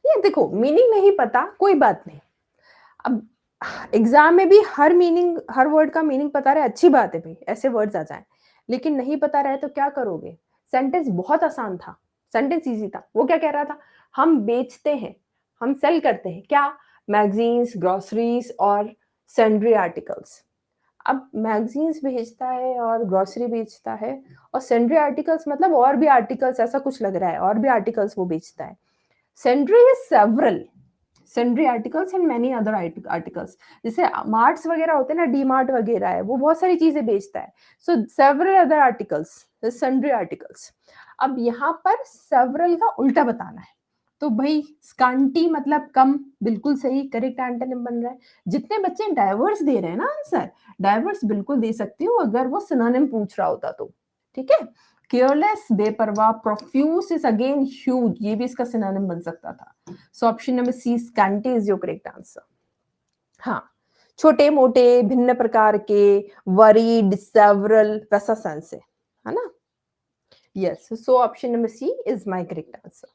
ये देखो, मीनिंग नहीं पता, कोई बात नहीं. अब एग्जाम में भी हर मीनिंग, हर वर्ड का मीनिंग पता रहे, अच्छी बात है भाई, ऐसे वर्ड्स आ जाएं. लेकिन नहीं पता रहे तो क्या करोगे? सेंटेंस बहुत आसान था, सेंटेंस इजी था. वो क्या कह रहा था? हम बेचते हैं, हम सेल करते हैं क्या? मैगजीन्स, ग्रोसरीज और सन्ड्री आर्टिकल्स. अब मैगजीन्स बेचता है और ग्रोसरी बेचता है और सन्ड्री आर्टिकल्स मतलब और भी आर्टिकल्स, ऐसा कुछ लग रहा है, और भी आर्टिकल्स वो बेचता है. Sundry is several, sundry articles and many other articles. जैसे मार्ट्स वगैरह होते हैं ना, डी मार्ट वगैरह है, वो बहुत सारी चीजें बेचता है. So several other articles, sundry articles. अब यहाँ पर सेवरल का उल्टा बताना है. तो भाई स्कांटी मतलब कम, बिल्कुल सही, करेक्ट एंटोनिम बन रहा है. जितने बच्चे डाइवर्स दे रहे हैं ना आंसर, डाइवर्स बिल्कुल दे सकते हो अगर वो सिनोनिम पूछ रहा होता तो. ठीक है. केयरलेस, बेपरवाह. प्रोफ्यूज इज अगेन ह्यूज, ये भी इसका सिनोनिम बन सकता था. So option number C, scanty, is your correct answer. हाँ, छोटे मोटे, भिन्न प्रकार के, वरीड, सेवरल, वैसा सेंस है ना. Yes, so option number C is my correct answer.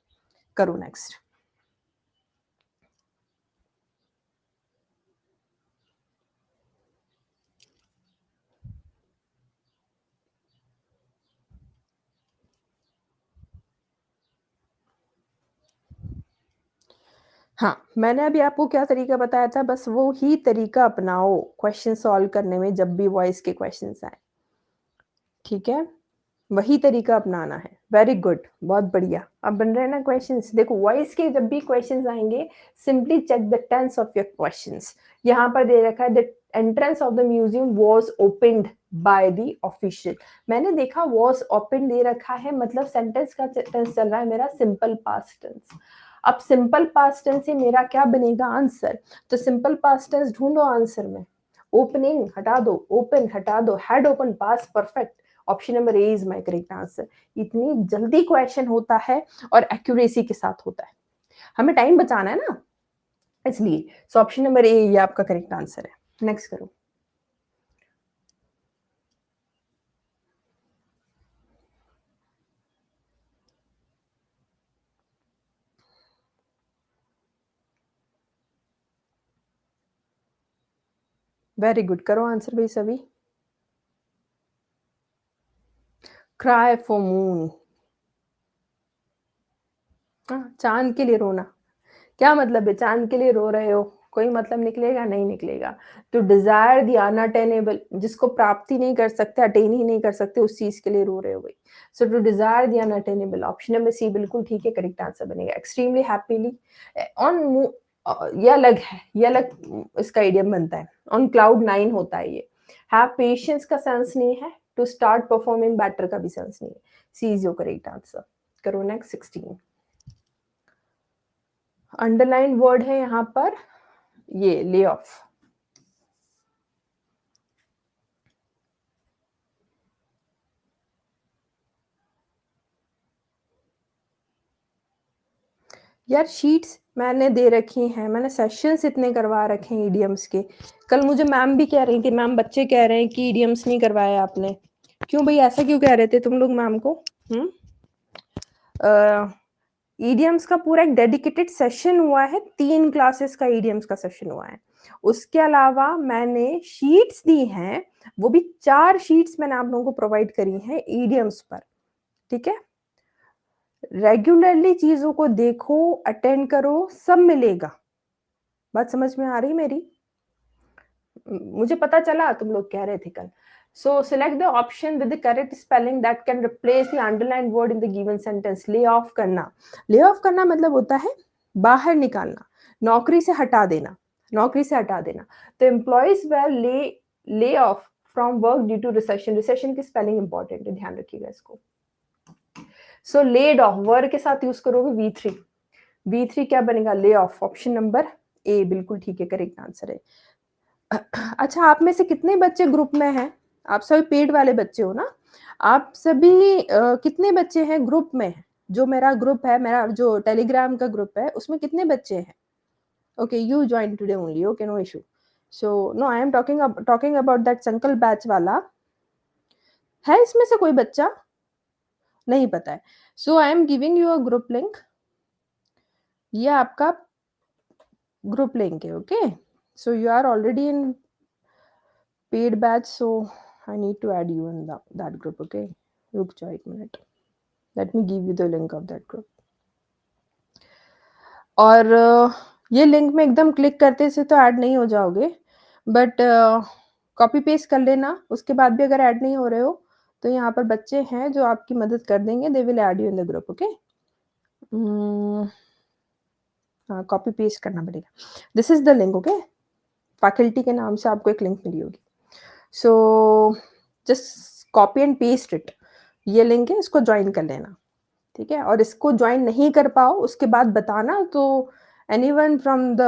करो नेक्स्ट. हाँ, मैंने अभी आपको क्या तरीका बताया था, बस वो ही तरीका अपनाओ क्वेश्चन सॉल्व करने में जब भी वॉइस के क्वेश्चंस आए. ठीक है, वही तरीका अपनाना है. वेरी गुड, बहुत बढ़िया. अब बन रहे हैं ना क्वेश्चंस. देखो, वॉइस के जब भी क्वेश्चंस आएंगे, simply check the tense of your questions. यहाँ पर दे रखा है the entrance of the museum was opened by the official. मैंने देखा वाज ओपन दे रखा है, मतलब सेंटेंस का टेंस चल रहा है मेरा सिंपल पास्ट टेंस. अब सिंपल पास्ट टेंस से मेरा क्या बनेगा आंसर? तो सिंपल पास्ट टेंस ढूंढो आंसर में. ओपनिंग हटा दो, ओपन हटा दो, had open, past perfect. Option number A is my correct answer. इतनी जल्दी क्वेश्चन होता है और एक्यूरेसी के साथ होता है, हमें टाइम बचाना है ना, इसलिए. सो ऑप्शन नंबर ए ये आपका करेक्ट आंसर है. नेक्स्ट करो. वेरी गुड, करो आंसर भाई सभी. Cry for moon. चांद के लिए रोना. क्या मतलब है? चांद के लिए रो रहे हो, कोई मतलब निकलेगा? नहीं निकलेगा. तो डिजायर द अनअटेनेबल, जिसको प्राप्ति नहीं कर सकते, अटेन ही नहीं कर सकते, उस चीज के लिए रो रहे हो भाई. So to desire the unattainable, option number C बिल्कुल ठीक है, करेक्ट आंसर बनेगा. एक्सट्रीमली हैप्पीली, ऑन, ये अलग है, ये अलग इसका इडियम बनता है. ऑन क्लाउड 9 होता है ये. हैव पेशेंस का सेंस नहीं है, टू स्टार्ट परफॉर्मिंग बेटर का भी सेंस नहीं है. सी इज योर करेक्ट आंसर. करो नेक्स्ट. 16 अंडरलाइन वर्ड है यहाँ पर, ये ले ऑफ. यार शीट्स मैंने दे रखी हैं, मैंने सेशंस इतने करवा रखे हैं ईडियम्स के. कल मुझे मैम भी कह रही थी, मैम बच्चे कह रहे हैं कि ईडियम्स नहीं करवाए आपने. क्यों भाई, ऐसा क्यों कह रहे थे तुम लोग मैम को? ईडियम्स का पूरा एक डेडिकेटेड सेशन हुआ है, 3 क्लासेस का ईडियम्स का सेशन हुआ है. उसके अलावा मैंने शीट्स दी हैं, वो भी 4 शीट्स मैंने आप लोगों को प्रोवाइड करी हैं ईडियम्स पर. ठीक है, रेगुलरली चीज़ों को देखो, अटेंड करो, सब मिलेगा। बात समझ में आ रही मेरी? मुझे पता चला तुम लोग कह रहे थे कल। सो select the option with the correct spelling that can replace the underlined word in the given sentence. Lay off करना, ले ऑफ करना मतलब होता है बाहर निकालना, नौकरी से हटा देना, नौकरी से हटा देना। तो employees were laid off from work due to recession. Recession की स्पेलिंग इंपॉर्टेंट है, ध्यान रखिएगा इसको। सो लेड ऑफ वर्ड के साथ यूज करोगे V3। V3 क्या बनेगा? Lay off. ऑप्शन नंबर ए बिल्कुल ठीक है, करेक्ट आंसर है। अच्छा, आप में से कितने बच्चे ग्रुप में हैं? आप सभी पेड वाले बच्चे हो ना? आप सभी कितने बच्चे हैं ग्रुप में? जो मेरा ग्रुप है, मेरा जो टेलीग्राम का ग्रुप है, उसमें कितने बच्चे हैं? Okay, you join today only, okay, no issue. So no, I am talking about that Sankalp batch वाला। है इसमें से कोई बच्चा? नहीं पता है। So I am giving you a group link. ये आपका ग्रुप लिंक है, okay? So you are already in paid batch, so I need to add you in that group, okay? रुक जाओ एक minute, let me give you the link of that group। और ये link में एकदम click करते से तो ऐड नहीं हो जाओगे, बट कॉपी पेस्ट कर लेना। उसके बाद भी अगर ऐड नहीं हो रहे हो तो यहाँ पर बच्चे हैं जो आपकी मदद कर देंगे, they will add you in the group, okay? हाँ, कॉपी पेस्ट करना पड़ेगा। This is the link, okay? Faculty के नाम से आपको एक लिंक मिली होगी। So just copy and paste it. ये लिंक है, इसको ज्वाइन कर लेना, ठीक है? और इसको ज्वाइन नहीं कर पाओ उसके बाद बताना, तो anyone from the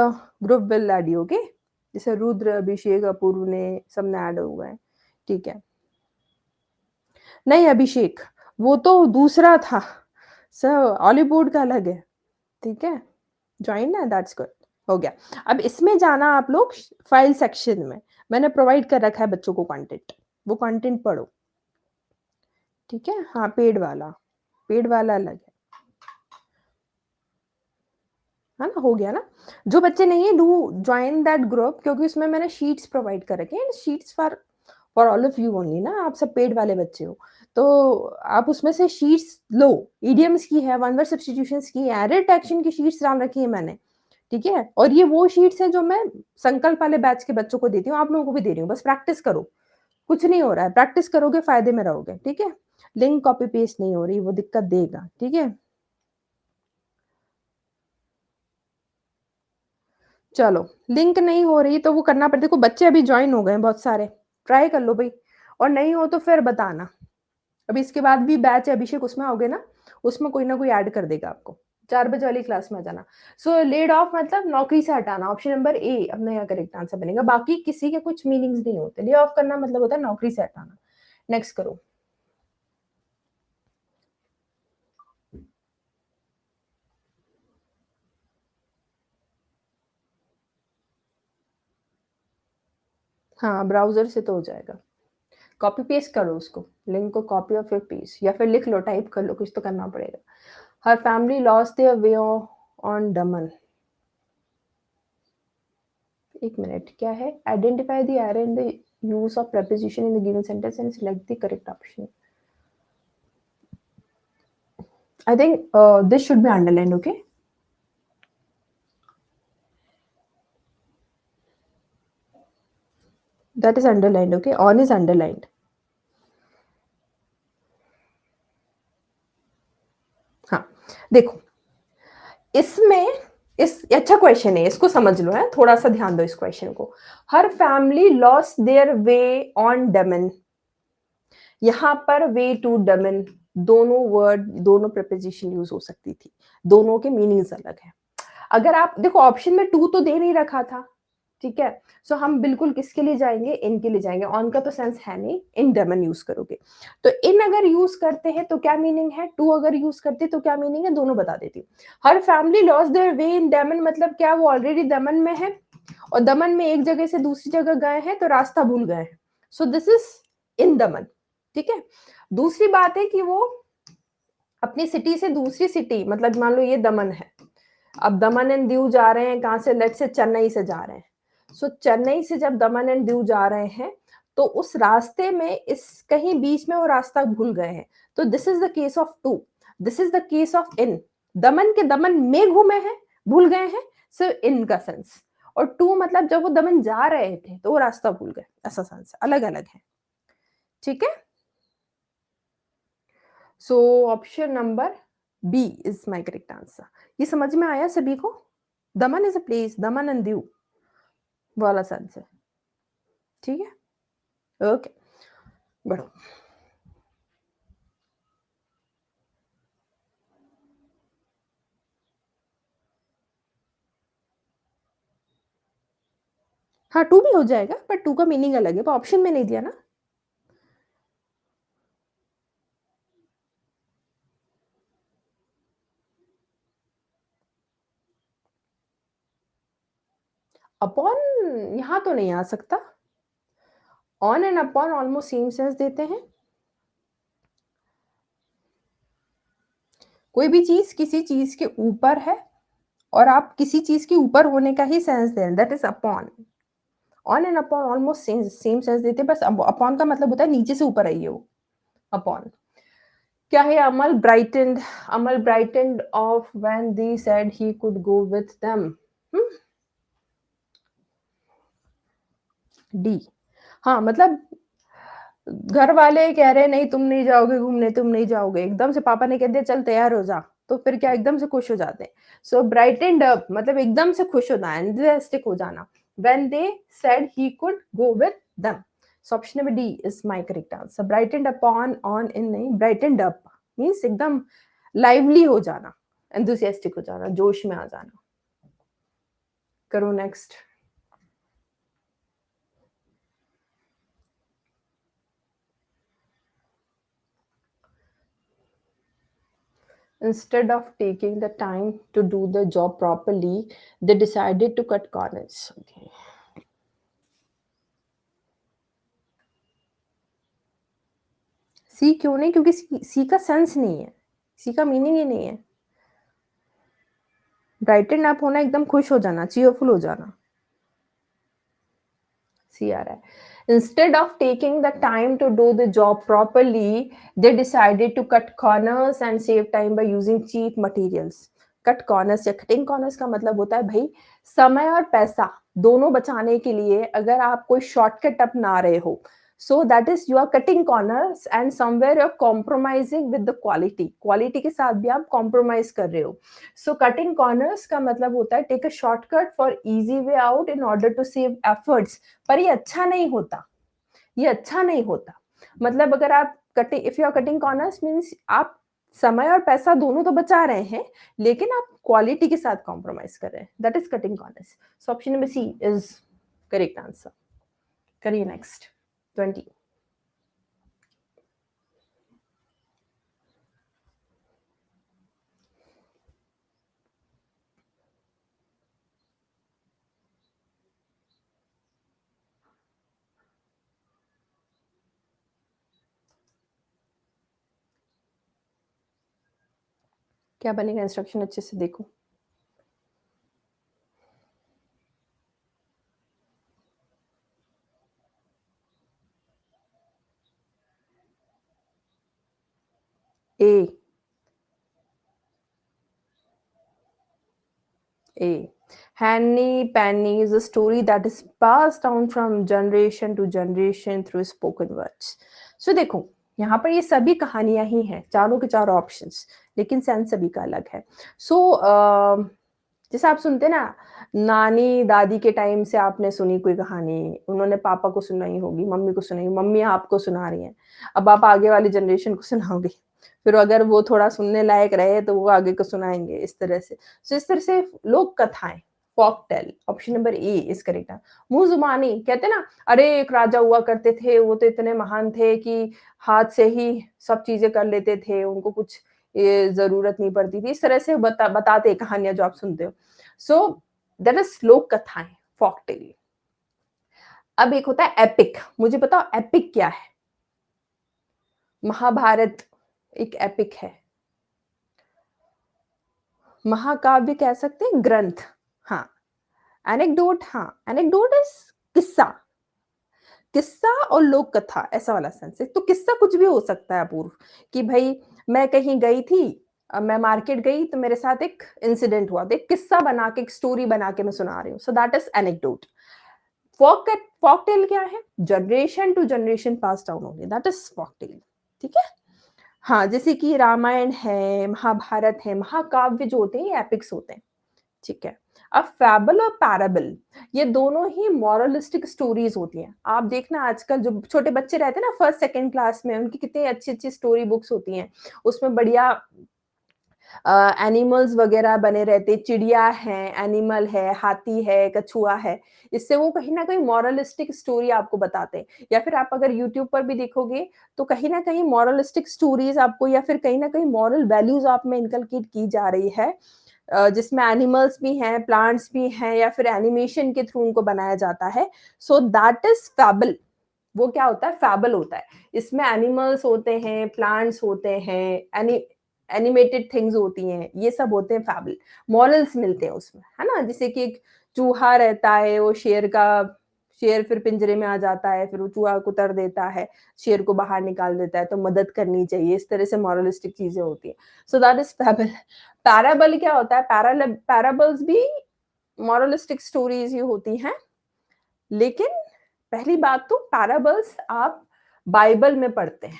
group will add you, okay? जैसे रुद्र, अभिषेक, अपूर्व ने सबने ऐड हुआ है, ठीक है? नहीं अभिषेक, वो तो दूसरा था सर, हॉलीवुड का अलग है, ठीक है? ज्वाइन है, दैट्स गुड, हो गया। अब इसमें जाना आप लोग फाइल सेक्शन में, मैंने प्रोवाइड कर रखा है बच्चों को कंटेंट, वो कंटेंट पढ़ो, ठीक है? हाँ, पेड वाला अलग है ना? हो गया ना? जो बच्चे नहीं है, डू ज्वाइन दैट ग्रुप, क्योंकि उसमें मैंने शीट्स प्रोवाइड कर रखे हैं। Sheets for all of you only ना, आप सब पेड वाले बच्चे हो, तो आप उसमें से शीट्स लो। ईडियम्स की है, वन वर्ड सब्स्टिट्यूशंस की है, एरर डिटेक्शन की शीट्स डाल रखी है मैंने, ठीक है? और ये वो शीट्स है जो मैं संकल्प वाले बैच के बच्चों को देती हूँ, आप लोगों को भी दे रही हूँ। बस प्रैक्टिस करो, कुछ नहीं हो रहा है, प्रैक्टिस करोगे फायदे में रहोगे, ठीक है? लिंक कॉपी पेस्ट नहीं हो रही, वो दिक्कत देगा, ठीक है? चलो, लिंक नहीं हो रही तो वो करना पड़ता। देखो बच्चे अभी ज्वाइन हो गए हैं बहुत सारे, ट्राई कर लो भाई, और नहीं हो तो फिर बताना। अभी इसके बाद भी बैच है, अभिषेक उसमें आओगे ना, उसमें कोई ना कोई ऐड कर देगा आपको। 4 बजे वाली क्लास में आ जाना। सो लेड ऑफ मतलब नौकरी से हटाना, ऑप्शन नंबर ए अपना यहाँ करेक्ट आंसर बनेगा। बाकी किसी के कुछ मीनिंग्स नहीं होते। ले ऑफ करना मतलब होता है नौकरी से हटाना। नेक्स्ट करो। हाँ, ब्राउजर से तो हो जाएगा। कॉपी पेस्ट करो उसको, लिंक को कॉपी और फिर पेस्ट, या फिर लिख लो, टाइप कर लो, कुछ तो करना पड़ेगा। Her family lost their way on Daman. एक मिनट, क्या है? Identify the error in the use of preposition in the given sentence and select the correct option. I think this should be underlined, okay? That is underlined, okay? On is underlined. हाँ, देखो इसमें इस अच्छा question है, इसको समझ लो है, थोड़ा सा ध्यान दो इस क्वेश्चन को। Her family lost their way on Daman. यहां पर वे टू डमन, दोनों वर्ड, दोनों प्रपोजिशन यूज हो सकती थी, दोनों के मीनिंग्स अलग है। अगर आप देखो ऑप्शन में टू तो दे नहीं रखा था, ठीक है? सो हम बिल्कुल किसके लिए जाएंगे? इन के लिए जाएंगे। ऑन का तो सेंस है नहीं, इन डमन यूज करोगे। तो इन अगर यूज करते हैं तो क्या मीनिंग है, टू अगर यूज करते तो क्या मीनिंग है, दोनों बता देती हूँ। हर फैमिली लॉस्ट देयर वे इन दमन मतलब क्या, वो ऑलरेडी दमन में है, और दमन में एक जगह से दूसरी जगह गए हैं तो रास्ता भूल गए हैं। सो दिस इज इन दमन, ठीक है? दूसरी बात है कि वो अपनी सिटी से दूसरी सिटी, मतलब मान लो ये दमन है, अब दमन एंड दीव जा रहे हैं, कहां से? लेट से चेन्नई से जा रहे हैं। सो चेन्नई से जब दमन एंड दीव जा रहे हैं तो उस रास्ते में इस कहीं बीच में वो रास्ता भूल गए हैं, तो this is the case of to. This is the case of in, Daman के दमन में घूमे हैं, भूल गए हैं, सिर्फ इन का सेंस। और टू मतलब जब वो दमन जा रहे थे तो वो रास्ता भूल गए, ऐसा सेंस अलग अलग है, ठीक है। So option number B is my correct answer. ये समझ में आया सभी को? Daman is a place, Daman and Diu वाला सेंस है, ठीक है, ओके, बढ़ो। हाँ टू भी हो जाएगा, बट टू का मीनिंग अलग है, ऑप्शन में नहीं दिया ना। अपॉन यहां तो नहीं आ सकता, on and upon almost same sense देते हैं। कोई भी चीज किसी चीज के ऊपर है और आप किसी चीज के ऊपर होने का ही सेंस दें, that is upon. On and upon almost same sense देते हैं, बस अपॉन का मतलब होता है नीचे से ऊपर आई है वो, अपॉन। क्या है? Amal brightened off when they said he could go with them. D. हाँ मतलब घर वाले कह रहे नहीं तुम नहीं जाओगे घूमने, तुम नहीं जाओगे, एकदम से पापा ने कह दिया चल तैयार हो जा, तो फिर क्या एकदम से खुश हो जाते हैं। सो ब्राइटेंड अप मतलब एकदम से खुश होना, एंथुसियास्टिक हो जाना। When they said he could go with them. So option number D is my correct answer. Brightened upon, on in नहीं, ब्राइटेंड अप मींस एकदम लाइवली हो जाना, एंथुसियास्टिक हो जाना, जोश में आ जाना। करो next. Instead of taking the time to do the job properly, they decided to cut corners. Okay. सी क्यों नहीं? क्योंकि सी का सेंस नहीं है, सी का मीनिंग ही नहीं है। ब्राइटन अप होना एकदम खुश हो जाना, चीयरफुल हो जाना, सी आ रहा है। Instead of taking the time to do the job properly, they decided to cut corners and save time by using cheap materials. Cut corners या कटिंग कॉर्नर्स का मतलब होता है भाई समय और पैसा दोनों बचाने के लिए अगर आप कोई शॉर्टकट अपना रहे हो, so that is you are cutting corners and somewhere you are compromising with the quality, quality के साथ भी आप कॉम्प्रोमाइज कर रहे हो। सो कटिंग कॉर्नर्स का मतलब होता है take a shortcut for easy way out in order to save efforts. पर ये अच्छा नहीं होता, ये अच्छा नहीं होता। मतलब अगर आप cutting, if you are cutting corners means आप समय और पैसा दोनों तो बचा रहे हैं, लेकिन आप क्वालिटी के साथ कॉम्प्रोमाइज कर रहे हैं, that is cutting corners. So option number C is correct answer. करिए नेक्स्ट 20। क्या बनेगा? इंस्ट्रक्शन अच्छे से देखो। ए, A. Henny Penny is a story that is passed down from generation to generation through spoken words. So देखो यहाँ पर ये सभी कहानियां ही हैं, चारों के चारों ऑप्शंस, लेकिन सेंस सभी का अलग है। सो जैसे आप सुनते ना, नानी दादी के टाइम से आपने सुनी कोई कहानी, उन्होंने पापा को सुनाई होगी, मम्मी को सुनाई, मम्मी आपको सुना रही हैं, अब आप आगे वाली जनरेशन को सुनाओगे, फिर अगर वो थोड़ा सुनने लायक रहे तो वो आगे को सुनाएंगे, इस तरह से। सो इस तरह से लोक कथाएं, folk tale, option number A is correct. मुंह जुबानी कहते ना, अरे एक राजा हुआ करते थे, वो तो इतने महान थे कि हाथ से ही सब चीजें कर लेते थे, उनको कुछ ये जरूरत नहीं पड़ती थी, इस तरह से बताते कहानियां जो आप सुनते हो। सो दैट इज लोक कथाएं, फोक टेल। अब एक होता है एपिक। मुझे बताओ एपिक क्या है? महाभारत एक एपिक है, महाकाव्य कह सकते हैं, ग्रंथ। हाँ, एनेक्डोट, हाँ एनेक्डोट इज किस्सा, किस्सा और लोक कथा ऐसा वाला सेंस है। तो किस्सा कुछ भी हो सकता है अपूर्व, कि भाई मैं कहीं गई थी मैं मार्केट गई तो मेरे साथ एक इंसिडेंट हुआ, तो एक किस्सा बना के, एक स्टोरी बना के मैं सुना रही हूँ। So that is anecdote. Folk tale क्या है? Generation to generation pass down होगी, दैट इज़ फ़ोक टेल, ठीक है? हाँ, जैसे कि रामायण है, महाभारत है, महाकाव्य जो होते हैं ये एपिक्स होते हैं, ठीक है? अब फ़ैबल और पैराबल ये दोनों ही मोरलिस्टिक स्टोरीज़ होती हैं। आप देखना आजकल जो छोटे बच्चे रहते हैं ना 1st, 2nd क्लास में उनकी कितनी अच्छी-अच्छी स्टोरी बुक्स होती हैं। उसमें बढ़िया एनिमल्स वगैरह बने रहते, चिड़िया है, एनिमल है, हाथी है, कछुआ है। इससे वो कहीं न कहीं मोरलिस्टिक स्टोरी आपको बताते हैं। या फिर आप अगर यूट्यूब पर भी देखोगे, तो कहीं न कहीं मोरलिस्टिक स्टोरीज़ आपको या फिर कहीं न कहीं मोरल वैल्यूज़ आप में इनकलकेट की जा रही है। जिसमें एनिमल्स भी हैं, प्लांट्स भी हैं या फिर एनिमेशन के थ्रू उनको बनाया जाता है। So that is fable. वो क्या होता है? फैबल होता है। इसमें एनिमल्स होते हैं, प्लांट्स होते हैं, एनिमेटेड थिंग्स होती हैं, ये सब होते हैं फैबल। मॉरल्स मिलते हैं उसमें, है ना? जैसे कि एक चूहा रहता है, वो शेर फिर पिंजरे में आ जाता है, फिर वो चूहा को तर देता है, शेर को बाहर निकाल देता है, तो मदद करनी चाहिए। इस तरह से मॉरलिस्टिक चीज़ें होती हैं। So that is fable. Parable क्या होता है? पैराबल्स भी मॉरलिस्टिक स्टोरीज़ ही होती हैं, लेकिन पहली बात तो पैराबल्स आप बाइबल में पढ़ते हैं।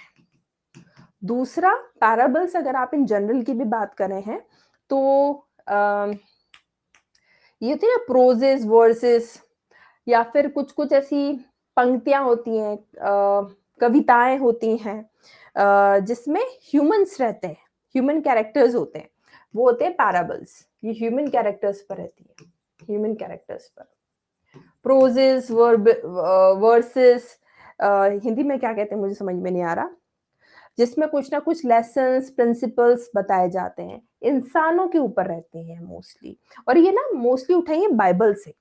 दूसरा पैराबल्स अगर आप इन जनरल की भी बात कर रहे हैं तो अ, ये होती है ना प्रोजेस वर्सेस या फिर कुछ-कुछ ऐसी पंक्तियाँ होती हैं कविताएँ होती हैं जिसमें ह्यूमन्स रहते हैं, ह्यूमन कैरेक्टर्स होते हैं, वो होते हैं पैराबल्स। ये ह्यूमन कैरेक्टर्स पर रहती है, ह्यूमन कैरेक्टर्स पर। प्रोजेस वर्सेस हिंदी में क्या कहते हैं मुझे समझ में नहीं आ रहा। जिसमें कुछ ना कुछ लेसन्स, प्रिंसिपल्स बताए जाते हैं। इंसानों के ऊपर रहते हैं मोस्टली और ये ना मोस्टली उठाई है बाइबल से।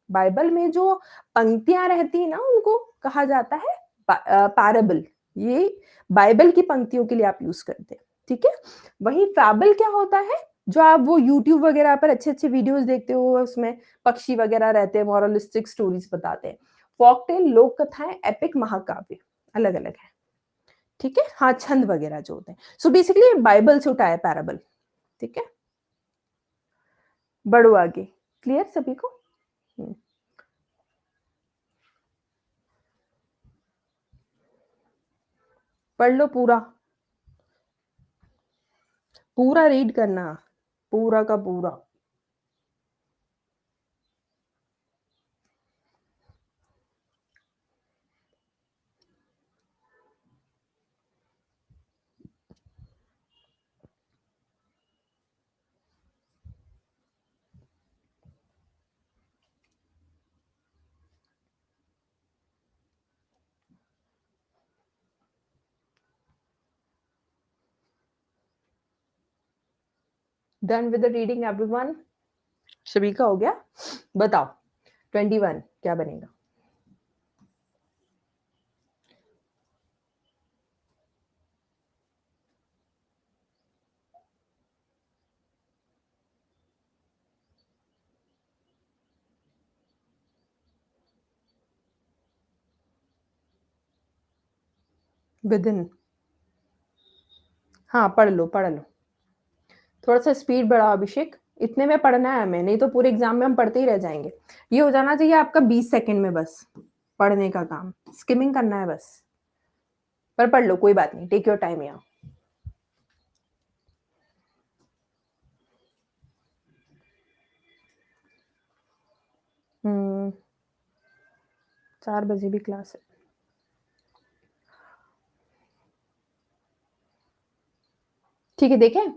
बाइबल में जो पंक्तियाँ रहती हैं ना उनको कहा जाता है पैराबल। ये बाइबल की पंक्तियों के लिए आप यूज़ करते हैं, ठीक है? वहीं फैबल क्या होता है? जो आप वो यूट्यूब वगैरह पर अच्छे-अच्छे वीडियोज़ देखते हो उसमें पक्षी वगैरह रहते हैं, मोरलिस्टिक स्टोरीज़ बताते हैं। फ़ोकटेल लोक कथाएँ, एपिक महाकाव्य अलग-अलग है। ठीक है? हाँ, छंद वगैरह जो होते हैं। सो बेसिकली बाइबल से उठाया पैराबल, ठीक है? बढ़ो आगे। क्लियर सभी को? हुँ। पढ़ लो पूरा, पूरा रीड करना, पूरा का पूरा। Done with the reading everyone? सभी का हो गया? बताओ 21 क्या बनेगा? विदिन। हाँ, पढ़ लो, पढ़ लो। थोड़ा-सा स्पीड बढ़ाओ अभिषेक, इतने में पढ़ना है हमें, नहीं तो पूरे एग्ज़ाम में हम पढ़ते ही रह जाएँगे। ये हो जाना चाहिए आपका 20 सेकंड में बस, पढ़ने का काम। स्किमिंग करना है बस। पर पढ़ लो, कोई बात नहीं, टेक योर टाइम यार। हुँ, 4 बजे भी क्लास है। ठीक है, देखें?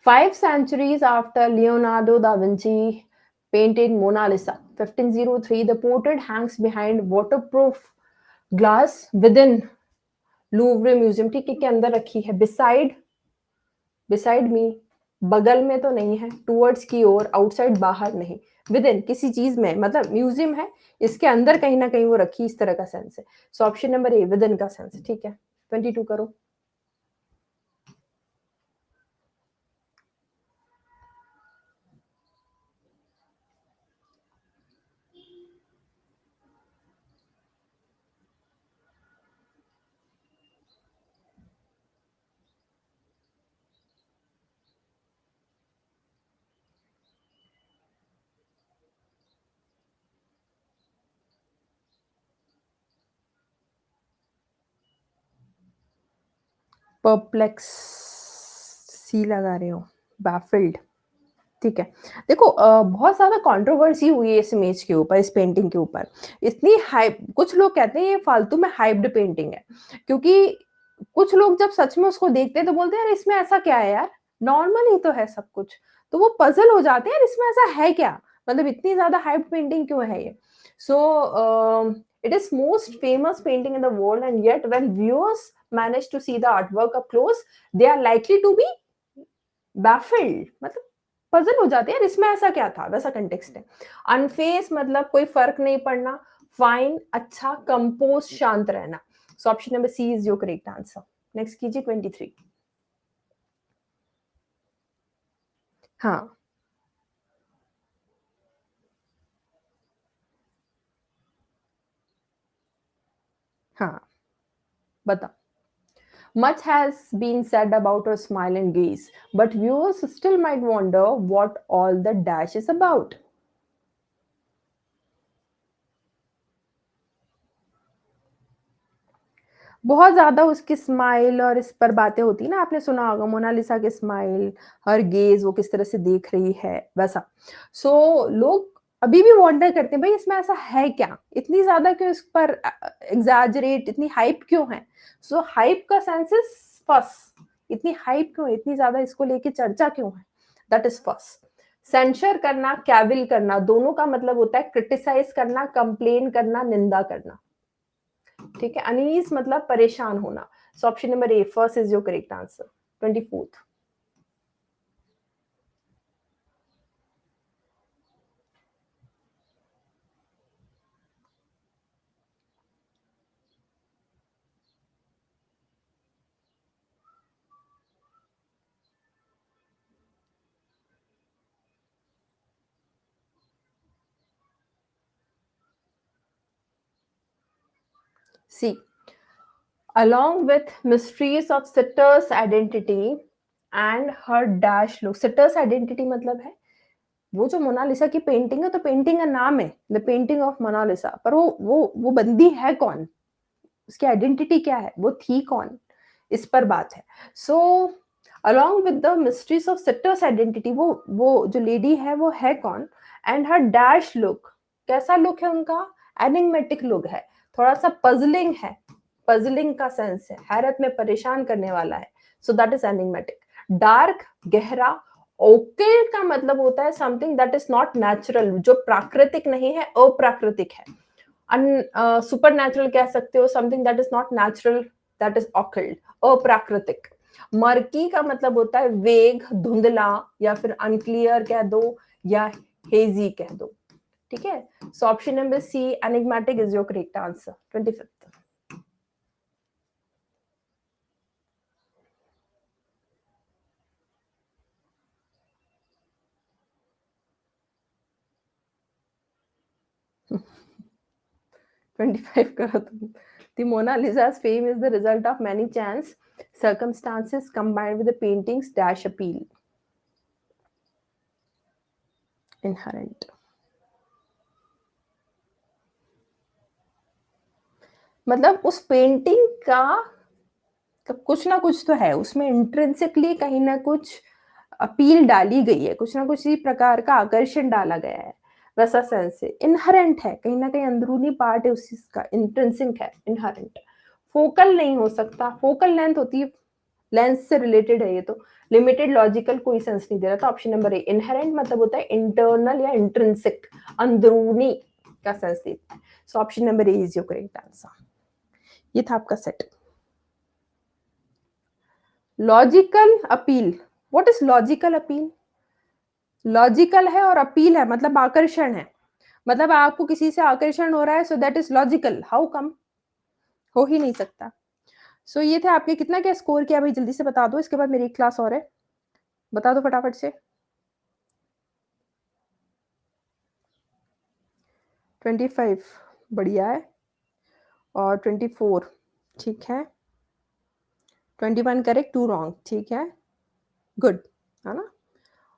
5 centuries after Leonardo da Vinci painted Mona Lisa, 1503, the portrait hangs behind waterproof glass within Louvre Museum, ठीक है, के अंदर रखी है, beside me, बगल में तो नहीं है, towards की ओर, आउटसाइड बाहर नहीं, within किसी चीज़ में मतलब म्यूज़ियम है, इसके अंदर कहीं न कहीं वो रखी, इस तरह का सेंस है। सो ऑप्शन नंबर ए विदिन का सेंस है, ठीक है? 22 करो। परप्लेक्स सी लगा रहे हो, बैफिल्ड, ठीक है। देखो बहुत ज़्यादा कंट्रोवर्सी हुई है इस इमेज के ऊपर, इस पेंटिंग के ऊपर। इतनी हाइप, कुछ लोग कहते हैं ये फालतू में हाइप्ड पेंटिंग है, क्योंकि कुछ लोग जब सच में उसको देखते हैं तो बोलते हैं यार इसमें ऐसा क्या है यार? नॉर्मल ही तो है सब कुछ। तो वो पज़ल हो जाते हैं यार इसमें ऐसा है क्या? मतलब इतनी ज़्यादा हाइप्ड पेंटिंग क्यों है ये? सो it is most famous painting in the world and yet when viewers manage to see the artwork up close, they are likely to be baffled. मतलब पजल हो जाते हैं यार इसमें ऐसा क्या था, वैसा कंटेक्स्ट है। अनफेस मतलब कोई फर्क नहीं पड़ना, फाइन, अच्छा, कंपोज, शांत रहना। So option number C is your correct answer. Next कीजिए 23। हाँ, हाँ, बताओ। Much has been said about her smile and gaze, but viewers still might wonder what all the dash is about. बहुत ज़्यादा उसकी स्माइल और इस पर बातें होती है ना, आपने सुना होगा मोनालिसा की स्माइल, हर गेज़ वो किस तरह से देख रही है, वैसा। लोग अभी भी वंडर करते हैं, भई इसमें ऐसा है क्या? इतनी ज़्यादा क्यों इस पर एक्ज़ैजरेट, इतनी हाइप क्यों है? हाइप का सेंस इज़ फस। इतनी हाइप क्यों है? इतनी ज़्यादा इसको लेके चर्चा क्यों है? दैट इज़ फस। सेंशर करना, कैविल करना, दोनों का मतलब होता है क्रिटिसाइज़ करना, कंप्लेन करना, निंदा करना। ठीक है, अनीस मतलब परेशान होना। So option number A first is your correct answer. 24th। C, along with mysteries of Sitter's identity and her dash look। Sitter's identity मतलब है वो जो मोनालिसा की पेंटिंग है, तो पेंटिंग का नाम है द पेंटिंग ऑफ मोनालिसा, पर वो बंदी है कौन, उसकी आइडेंटिटी क्या है, वो थी कौन, इस पर बात है। So along with the mysteries of seaters identity, वो जो लेडी है वो है कौन, एंड हर डैश लुक, कैसा लुक है उनका, एनिग्मेटिक लुक है, थोड़ा सा पजलिंग है, पजलिंग का सेंस है, हैरत में परेशान करने वाला है। So that is enigmatic. Dark, गहरा। ओकल का मतलब होता है something that is not natural, जो प्राकृतिक नहीं है, अप्राकृतिक है। सुपर नेचुरल कह सकते हो, something that is not natural, that is occult, अप्राकृतिक। मर्की का मतलब होता है वेग, धुंधला, या फिर अनक्लियर कह दो, या हेजी कह दो। ठीक है, so option number C enigmatic is your correct answer. 25th। 25 करो तुम। The Mona Lisa's fame is the result of many chance circumstances combined with the painting's dash appeal. Inherent। मतलब उस पेंटिंग का तो कुछ ना कुछ तो है, उसमें इंट्रिंसिकली कहीं ना कुछ अपील डाली गई है, कुछ ना कुछ इसी प्रकार का आकर्षण डाला गया है, वैसा सेंस है। इनहरेंट है, कहीं ना कहीं अंदरूनी पार्ट है उस चीज का, इंट्रिंसिक है, इनहरेंट। फोकल नहीं हो सकता, फोकल लेंथ होती है, लेंस से रिलेटेड है ये तो। लिमिटेड, लॉजिकल कोई सेंस नहीं दे रहा था। ऑप्शन नंबर ए इनहेरेंट मतलब होता है इंटरनल या इंट्रिंसिक, अंदरूनी का सेंस देता है। So option number A is your correct answer. ये था आपका set. Logical appeal, what is logical appeal? Logical है और अपील है मतलब आकर्षण है, मतलब आपको किसी से आकर्षण हो रहा है, so that is logical. How come, हो ही नहीं सकता। ये थे आपके, कितना क्या स्कोर किया भाई, जल्दी से बता दो, इसके बाद मेरी एक क्लास और है, बता दो फटाफट से। 25 बढ़िया है, और 24 ठीक है, 21 करेक्ट, 2 रॉन्ग, ठीक है, गुड, है ना।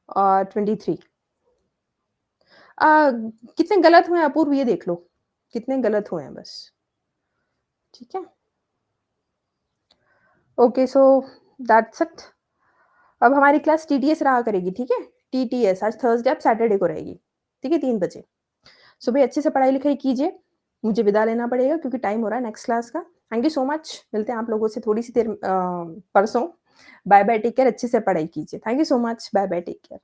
और 23 कितने गलत हुए हैं अपूर्व, ये देख लो कितने गलत हुए हैं बस। ठीक है, ओके, सो दैट्स इट। अब हमारी क्लास टीटीएस रहा करेगी, ठीक है? टीटीएस आज थर्सडे अब सैटरडे को रहेगी, ठीक है? 3 बजे। सुबह अच्छे से पढ़ाई-लिखाई कीजिए। मुझे विदा लेना पड़ेगा क्योंकि टाइम हो रहा है नेक्स्ट क्लास का। Thank you so much. मिलते हैं आप लोगों से थोड़ी-सी देर परसों। बाय-बाय, टेक केयर, अच्छे से पढ़ाई कीजिए। Thank you so much. Bye bye, take care.